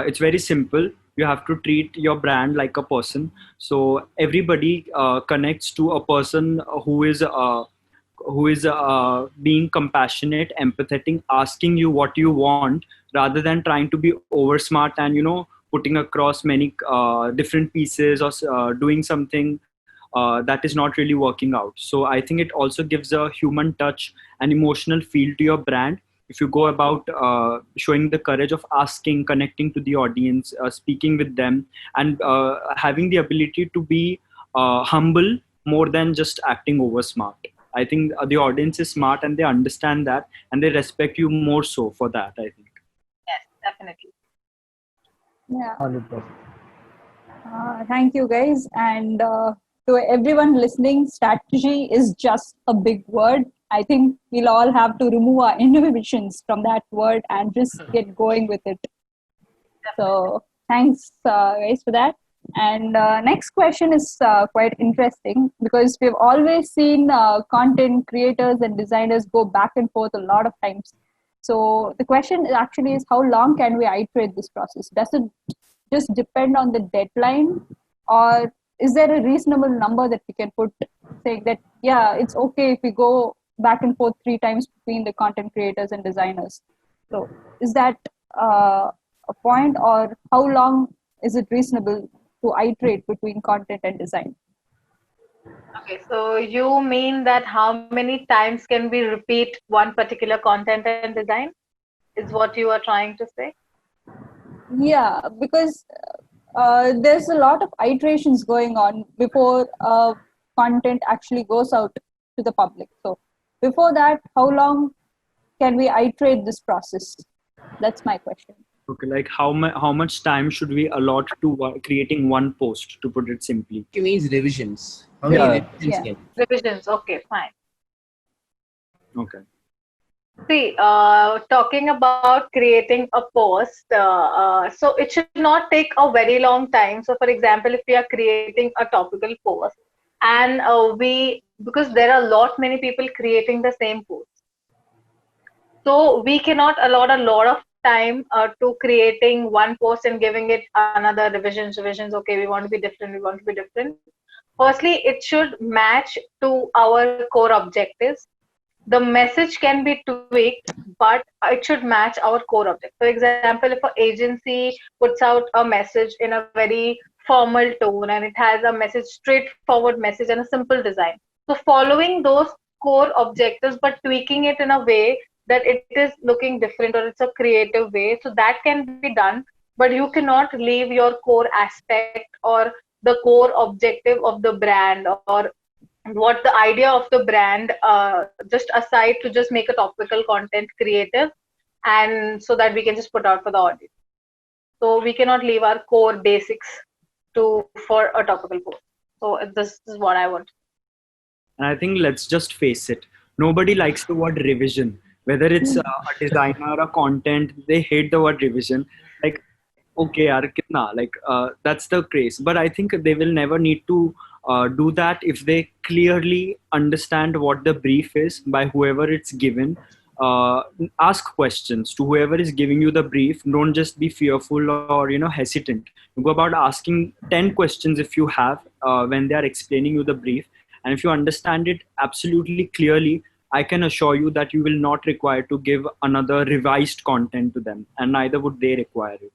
it's very simple. You have to treat your brand like a person. So everybody connects to a person who is being compassionate, empathetic, asking you what you want, rather than trying to be over smart and putting across many different pieces, or doing something that is not really working out. So I think it also gives a human touch and emotional feel to your brand if you go about showing the courage of asking, connecting to the audience, speaking with them, and having the ability to be humble more than just acting over smart. I think the audience is smart and they understand that, and they respect you more so for that, I think. Yes, definitely. Yeah. 100%. Thank you, guys. And to everyone listening, strategy is just a big word. I think we'll all have to remove our inhibitions from that word and just get going with it. So thanks, guys, for that. And next question is quite interesting, because we've always seen content creators and designers go back and forth a lot of times. So the question actually is, how long can we iterate this process? Does it just depend on the deadline, or is there a reasonable number that we can put, saying that, yeah, it's okay if we go back and forth 3 times between the content creators and designers? So is that a point, or how long is it reasonable to iterate between content and design? Okay, so you mean that how many times can we repeat one particular content and design, is what you are trying to say? Yeah, because there's a lot of iterations going on before content actually goes out to the public. So before that, how long can we iterate this process? That's my question. Okay, like how much time should we allot to creating one post, to put it simply? It means revisions. How many Yeah. revisions Yeah. can? Revisions, okay, fine. Okay. See, talking about creating a post, so it should not take a very long time. So, for example, if we are creating a topical post, and because there are a lot many people creating the same post, so we cannot allot a lot of time to creating one post and giving it another revisions. Okay, we want to be different. We want to be different. Firstly, it should match to our core objectives. The message can be tweaked, but it should match our core objective. For example, if an agency puts out a message in a very formal tone and it has a message, straightforward message and a simple design. So following those core objectives, but tweaking it in a way that it is looking different, or it's a creative way. So that can be done, but you cannot leave your core aspect or the core objective of the brand, or what the idea of the brand, just aside to just make a topical content creative, and so that we can just put out for the audience. So we cannot leave our core basics for a topical post. So this is what I want. And I think, let's just face it, nobody likes the word revision. Whether it's a designer or a content, they hate the word revision. Like, okay, yaar, kitna? Like, that's the craze. But I think they will never need to do that if they clearly understand what the brief is by whoever it's given. ask questions to whoever is giving you the brief. Don't just be fearful or hesitant. Go about asking 10 questions if you have when they are explaining you the brief, and if you understand it absolutely clearly, I can assure you that you will not require to give another revised content to them, and neither would they require it.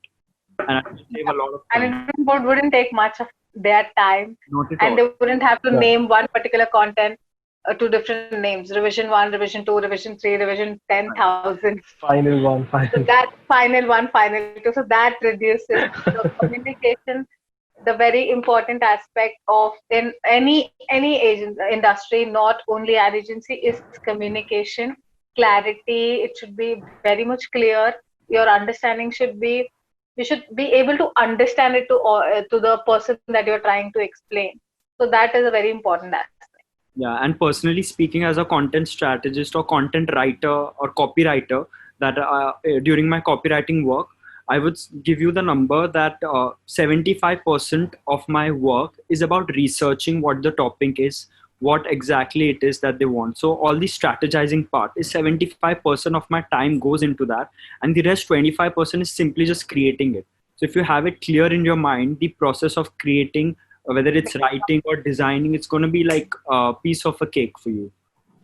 And I will save a lot of time. And it wouldn't take much of their time, Not at and all. they wouldn't have to name one particular content to different names: revision 1, revision 2, revision 3, revision 10,000. Final one, So final. that final 1, final 2. So that reduces the communication, the very important aspect of in any industry, not only ad agency, is communication, clarity. It should be very much clear. Your understanding should be, you should be able to understand it to the person that you're trying to explain. So that is a very important aspect. Yeah, and personally speaking, as a content strategist or content writer or copywriter, that during my copywriting work, I would give you the number that 75% of my work is about researching what the topic is, what exactly it is that they want. So all the strategizing part is 75% of my time goes into that, and the rest 25% is simply just creating it. So if you have it clear in your mind, the process of creating, whether it's writing or designing, it's going to be like a piece of a cake for you.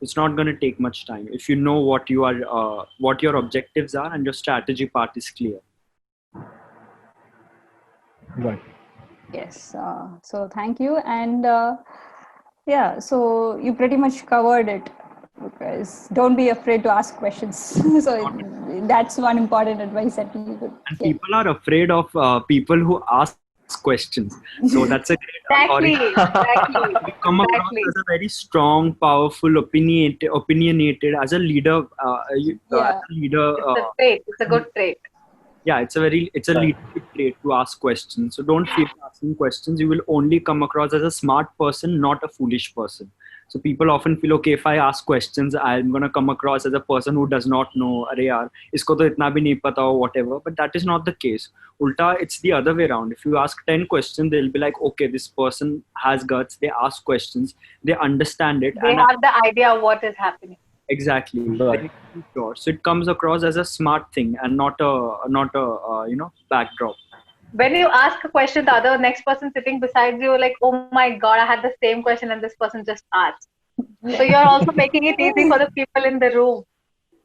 It's not going to take much time if you know what you are, what your objectives are, and your strategy part is clear. Right. Yes. So thank you. And yeah, so you pretty much covered it, because don't be afraid to ask questions. So that's one important advice that we would And get. people are afraid of people who ask questions. So that's a great Exactly. You come across as a very strong, powerful, opinionated as a leader. As a leader. It's a trait. It's a good trait. Yeah, it's a leadership trait to ask questions. So don't fear asking questions. You will only come across as a smart person, not a foolish person. So people often feel, okay, if I ask questions, I'm going to come across as a person who does not know, arey yaar, isko to itna bhi nahi pata or whatever. But that is not the case. Ulta, it's the other way around. If you ask 10 questions, they'll be like, okay, this person has guts. They ask questions. They understand it. They have the idea of what is happening. Exactly. Right. Sure. So it comes across as a smart thing and not a backdrop. When you ask a question, the next person sitting beside you, like, oh my God, I had the same question and this person just asked. So you're also making it easy for the people in the room.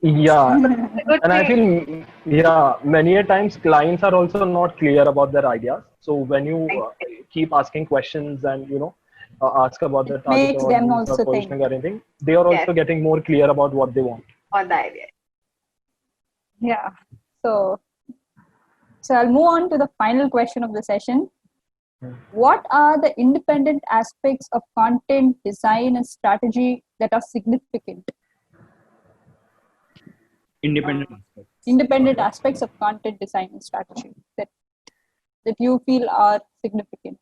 Yeah. Good And I thing. feel, yeah, many a times clients are also not clear about their ideas. So when you keep asking questions and, ask about the target Makes them audience or also positioning think. or anything, they are also getting more clear about what they want. On the idea. Yeah. So I'll move on to the final question of the session. What are the independent aspects of content design and strategy that are significant? Independent aspects of content design and strategy that you feel are significant.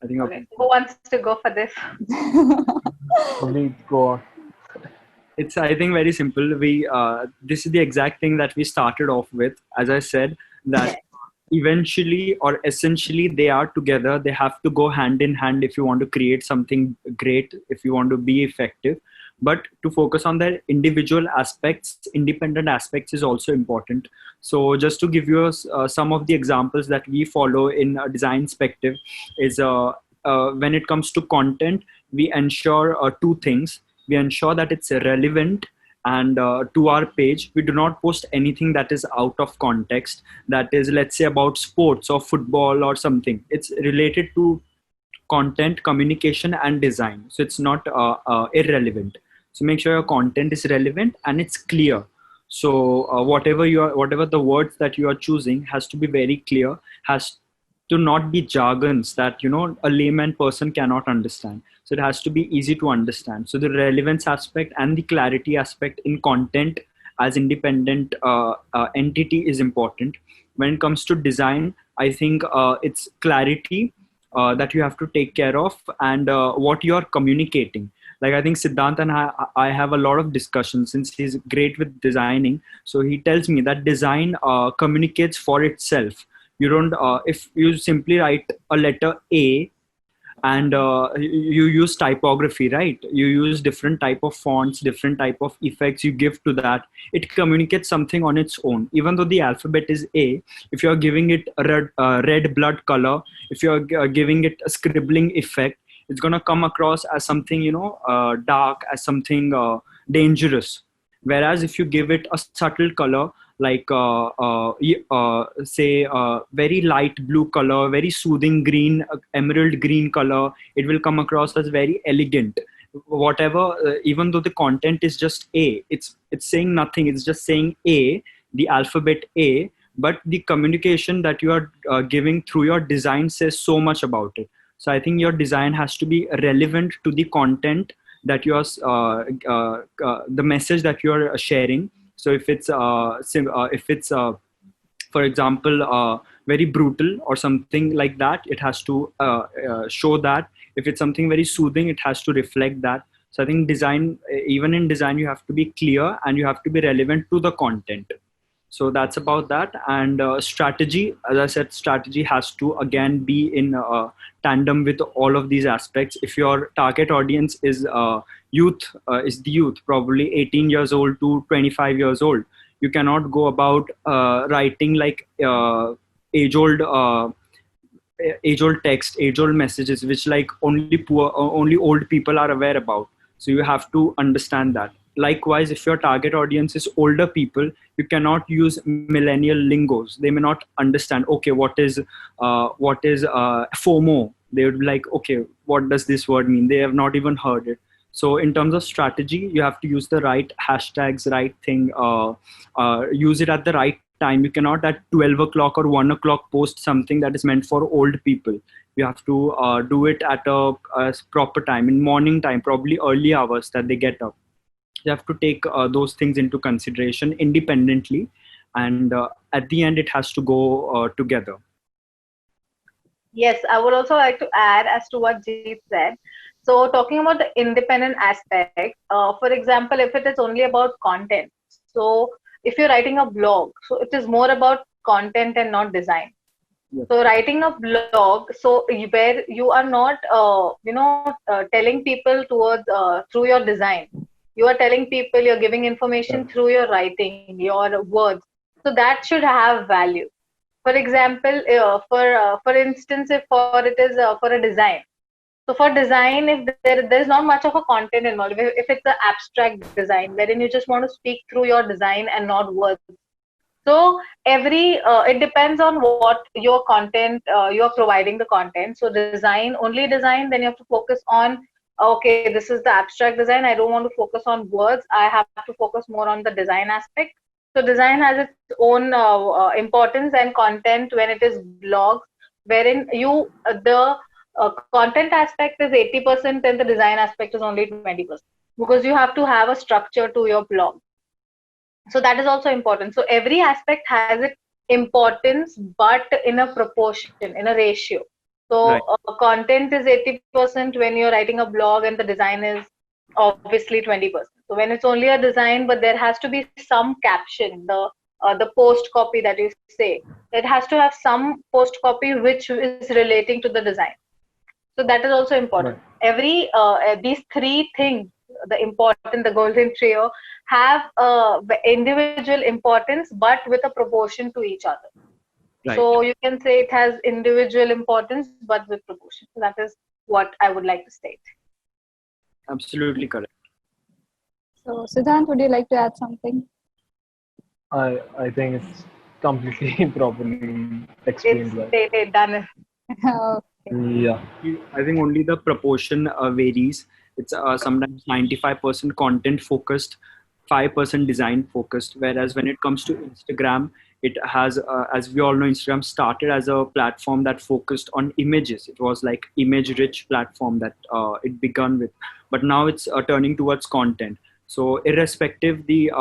I think Okay. Who wants to go for this? Probably go on. It's, I think, very simple. This is the exact thing that we started off with. As I said, that eventually or essentially they are together. They have to go hand in hand if you want to create something great, if you want to be effective. But to focus on their individual aspects, independent aspects is also important. So just to give you some of the examples that we follow in Designspective is when it comes to content, we ensure two things. We ensure that it's relevant and to our page. We do not post anything that is out of context, that is, let's say, about sports or football or something. It's related to content, communication and design. So it's not irrelevant. So make sure your content is relevant and it's clear. So whatever the words that you are choosing has to be very clear, has to not be jargons that a layman person cannot understand. So it has to be easy to understand. So the relevance aspect and the clarity aspect in content as independent entity is important. When it comes to design, I think it's clarity that you have to take care of, and what you are communicating. Like, I think Siddhant and I have a lot of discussions, since he's great with designing. So he tells me that design communicates for itself. You don't if you simply write a letter A and you use typography, right? You use different type of fonts, different type of effects you give to that. It communicates something on its own. Even though the alphabet is A, if you're giving it a red blood color, if you're giving it a scribbling effect, it's going to come across as something, dark, as something dangerous. Whereas if you give it a subtle color, like say very light blue color, very soothing green, emerald green color, it will come across as very elegant. Whatever, even though the content is just A, it's saying nothing, it's just saying A, the alphabet A, but the communication that you are giving through your design says so much about it. So I think your design has to be relevant to the content that you are the message that you are sharing. So if it's for example very brutal or something like that, it has to show that. If it's something very soothing, it has to reflect that. So I think design, even in design, you have to be clear and you have to be relevant to the content. So that's about that. And strategy, as I said, strategy has to again be in tandem with all of these aspects. If your target audience is youth, is the youth, probably 18 years old to 25 years old, you cannot go about writing like age-old text, age-old messages, which like only old people are aware about. So you have to understand that. Likewise, if your target audience is older people, you cannot use millennial lingos. They may not understand, okay, what is FOMO? They would be like, okay, what does this word mean? They have not even heard it. So in terms of strategy, you have to use the right hashtags, right thing, use it at the right time. You cannot at 12 o'clock or 1 o'clock post something that is meant for old people. You have to do it at a proper time, in morning time, probably early hours that they get up. You have to take those things into consideration independently, and at the end it has to go together. Yes, I would also like to add as to what Jeet said. So talking about the independent aspect, for example, if it is only about content, so if you're writing a blog, so it is more about content and not design. Yes. So writing a blog, so where you are not, telling people towards through your design, you are telling people, you're giving information through your writing, your words. So that should have value. For example, for instance, if it is for a design. So for design, if there's not much of a content involved, if it's an abstract design, wherein you just want to speak through your design and not words. So it depends on what your content, you're providing the content. So only design, then you have to focus on, okay, this is the abstract design. I don't want to focus on words. I have to focus more on the design aspect. So design has its own importance, and content when it is blogs, wherein the content aspect is 80% and the design aspect is only 20%, because you have to have a structure to your blog. So that is also important. So every aspect has its importance, but in a proportion, in a ratio. So right. Content is 80% when you're writing a blog, and the design is obviously 20%. So when it's only a design, but there has to be some caption, the post copy that you say, it has to have some post copy which is relating to the design. So that is also important. Right. These three things, the golden trio, have individual importance, but with a proportion to each other. Right. So you can say it has individual importance, but with proportion. So that is what I would like to state. Absolutely correct. So Siddhant, would you like to add something? I think it's completely properly explained. It's stated, done. Okay. Yeah. I think only the proportion varies. It's sometimes 95% content focused, 5% design focused. Whereas when it comes to Instagram, it has, as we all know, Instagram started as a platform that focused on images. It was like image-rich platform that it began with. But now it's turning towards content. So irrespective, the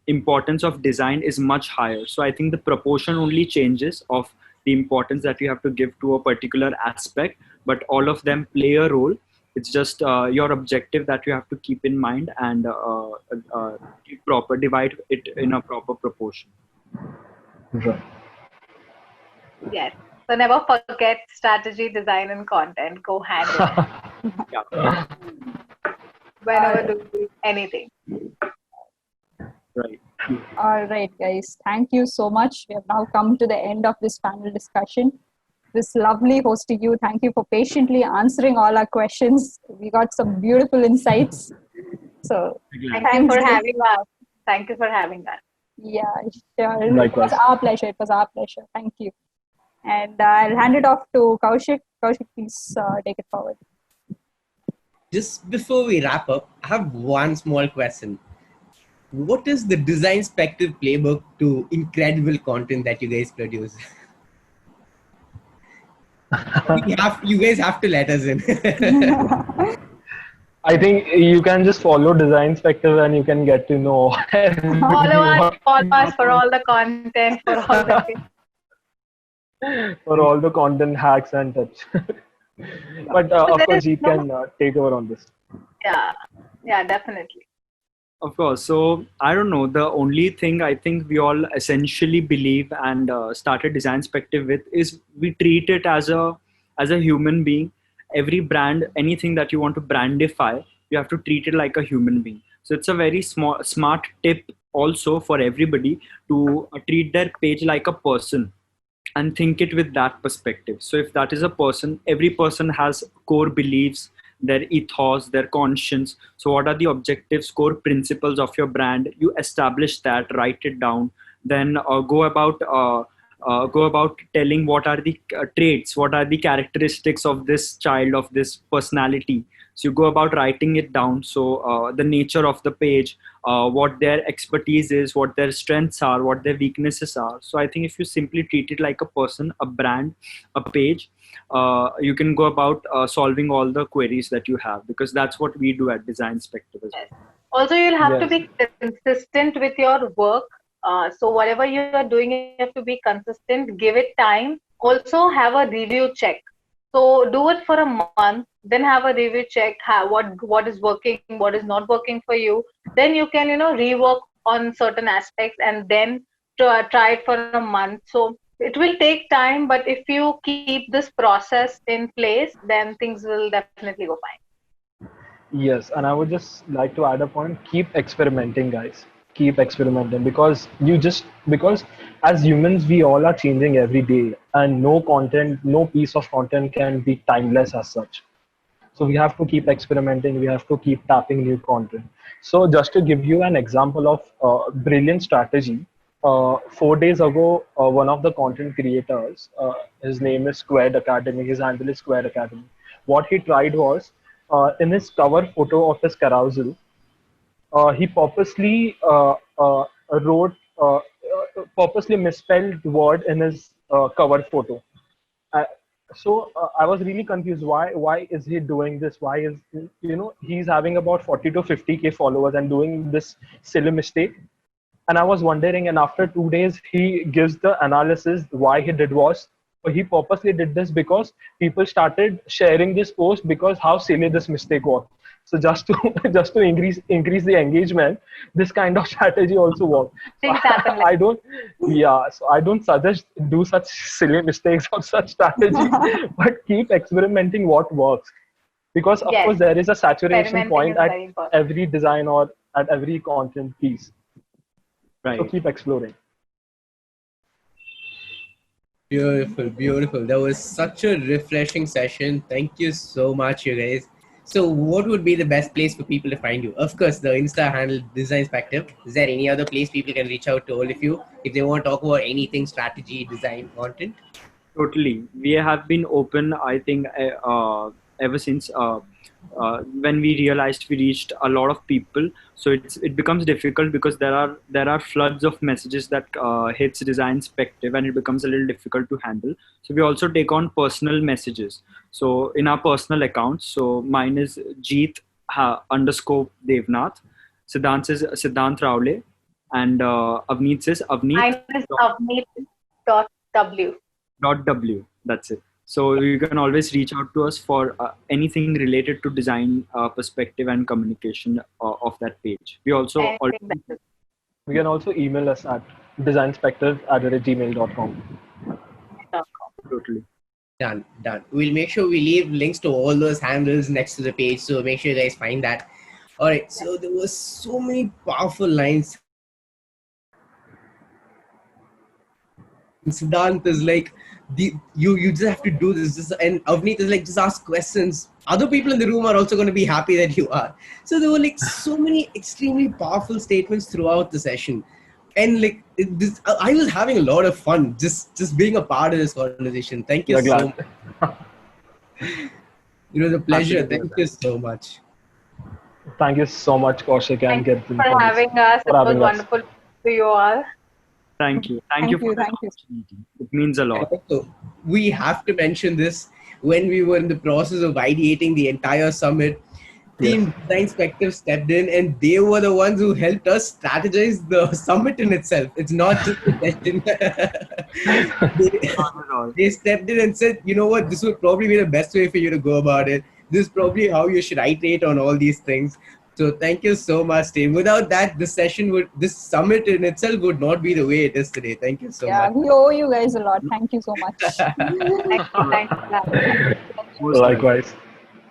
importance of design is much higher. So I think the proportion only changes of the importance that you have to give to a particular aspect, but all of them play a role. It's just your objective that you have to keep in mind and divide it in a proper proportion. Right. Yes. So never forget strategy, design, and content go hand in hand. Whenever doing anything. Right. All right, guys. Thank you so much. We have now come to the end of this panel discussion. This lovely hosting you. Thank you for patiently answering all our questions. We got some beautiful insights. So thank you for having us. Thank you for having us. Yeah, sure. Likewise. It was our pleasure. It was our pleasure. Thank you. And I'll hand it off to 𝗁𝘁cie. 𝗁𝘁cie, please take it forward. Just before we wrap up, I have one small question. What is the Designspective playbook to incredible content that you guys produce? You guys have to let us in. I think you can just follow Designspective and you can get to know. Follow us for all the content, for all the content hacks and tips. But of course, Jeet can take over on this. Yeah, definitely. Of course. So I don't know. The only thing I think we all essentially believe and started Designspective with is we treat it as a human being. Every brand, anything that you want to brandify, you have to treat it like a human being. So it's a very smart tip also for everybody to treat their page like a person and think it with that perspective. So if that is a person, every person has core beliefs, their ethos, their conscience. So what are the objectives, core principles of your brand? You establish that, write it down, then go about telling what are the traits, what are the characteristics of this child, of this personality. So you go about writing it down. So the nature of the page, what their expertise is, what their strengths are, what their weaknesses are. So I think if you simply treat it like a person, a brand, a page, you can go about solving all the queries that you have, because that's what we do at Designspective as well. Also, you'll have to be consistent with your work. So whatever you are doing, you have to be consistent, give it time. Also have a review check. So do it for a month, then have a review check, what is working, what is not working for you. Then you can, rework on certain aspects and then try it for a month. So it will take time, but if you keep this process in place, then things will definitely go fine. Yes, and I would just like to add a point. Keep experimenting, guys. Keep experimenting, because as humans, we all are changing every day, and no piece of content can be timeless as such. So we have to keep experimenting. We have to keep tapping new content. So just to give you an example of brilliant strategy, 4 days ago, one of the content creators, his name is 𝗁𝘁cie Academy, his handle is 𝗁𝘁cie Academy. What he tried was, in his cover photo of his carousel, he purposely purposely misspelled word in his cover photo. So I was really confused. Why is he doing this? Why is he's having about 40 to 50K followers and doing this silly mistake? And I was wondering, and after 2 days, he gives the analysis why he did was, he purposely did this because people started sharing this post because how silly this mistake was. So just to increase the engagement, this kind of strategy also works. Things happen. So I don't suggest do such silly mistakes or such strategy, but keep experimenting what works. Because of course there is a saturation point at every design or at every content piece. Right. So keep exploring. Beautiful, beautiful. That was such a refreshing session. Thank you so much, you guys. So what would be the best place for people to find you? Of course, the Insta handle Designspective. Is there any other place people can reach out to all of you if they want to talk about anything strategy, design, content? Totally. We have been open, I think, ever since when we realized we reached a lot of people. So it becomes difficult because there are floods of messages that hits Designspective, and it becomes a little difficult to handle. So we also take on personal messages. So in our personal accounts, so mine is _𝗁𝘁cie_𝗿𝗹𝗏𝗏, Siddhant is Siddhant Rawle, and Avneet is Avneet. Mine is Avneet.w. That's it. So you can always reach out to us for anything related to design perspective and communication of that page. We also you can also email us at designspective@gmail.com. Totally. Totally. Done. We'll make sure we leave links to all those handles next to the page, so make sure you guys find that. All right, so there were so many powerful lines. Siddhant is like, you just have to do this, and Avneet is like, just ask questions. Other people in the room are also going to be happy that you are. So there were like so many extremely powerful statements throughout the session, and like I was having a lot of fun just being a part of this conversation. Thank you so much. It was a pleasure. Thank you so much. Thank you so much, Kaushik and Thank you Kirtan, for having us. It was us. wonderful to you all. Thank you for the opportunity. It means a lot. So we have to mention this. When we were in the process of ideating the entire summit, Team Designspective stepped in, and they were the ones who helped us strategize the summit in itself. It's not just a session. They stepped in and said, you know what, this would probably be the best way for you to go about it. This is probably how you should iterate on all these things. So thank you so much, team. Without that, this summit in itself would not be the way it is today. Thank you so much. Yeah, we owe you guys a lot. Thank you so much. Likewise.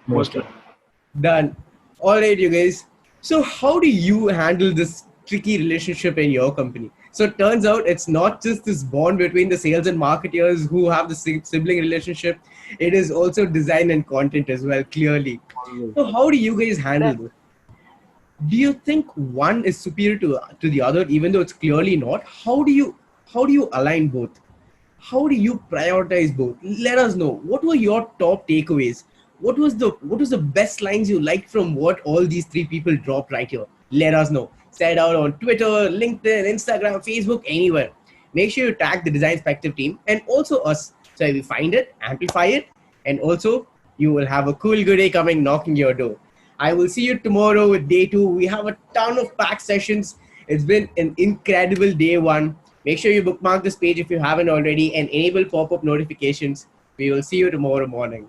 Most Done. All right, you guys. So how do you handle this tricky relationship in your company? So it turns out it's not just this bond between the sales and marketers who have the sibling relationship. It is also design and content as well, clearly. So how do you guys handle this? Do you think one is superior to the other, even though it's clearly not? How do you align both? How do you prioritize both? Let us know. What were your top takeaways? What was the best lines you liked from what all these three people dropped right here? Let us know. Send out on Twitter, LinkedIn, Instagram, Facebook, anywhere. Make sure you tag the Designspective team and also us. So if you find it, amplify it, and also you will have a cool good day coming knocking your door. I will see you tomorrow with day 2. We have a ton of packed sessions. It's been an incredible day 1. Make sure you bookmark this page if you haven't already and enable pop-up notifications. We will see you tomorrow morning.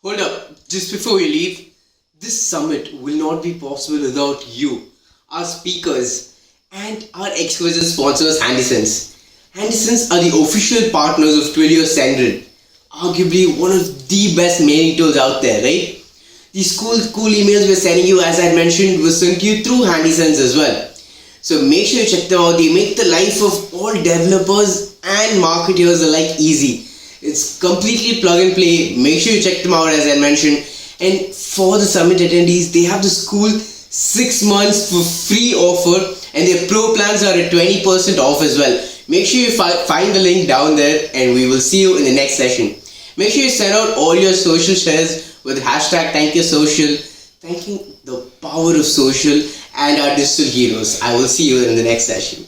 Hold up, just before we leave, this summit will not be possible without you, our speakers, and our exquisite sponsors, HandySends. HandySends are the official partners of 𝗦𝘁cie𝗿𝗶𝗆, arguably one of the best mailing tools out there, right? These cool emails we're sending you, as I mentioned, will send you through HandySends as well. So make sure you check them out. They make the life of all developers and marketers alike easy. It's completely plug and play. Make sure you check them out, as I mentioned. And for the summit attendees, they have this cool 6 months for free offer, and their pro plans are at 20% off as well. Make sure you find the link down there, and we will see you in the next session. Make sure you send out all your social shares with hashtag #ThankYouSocial, thanking the power of social and our digital heroes. I will see you in the next session.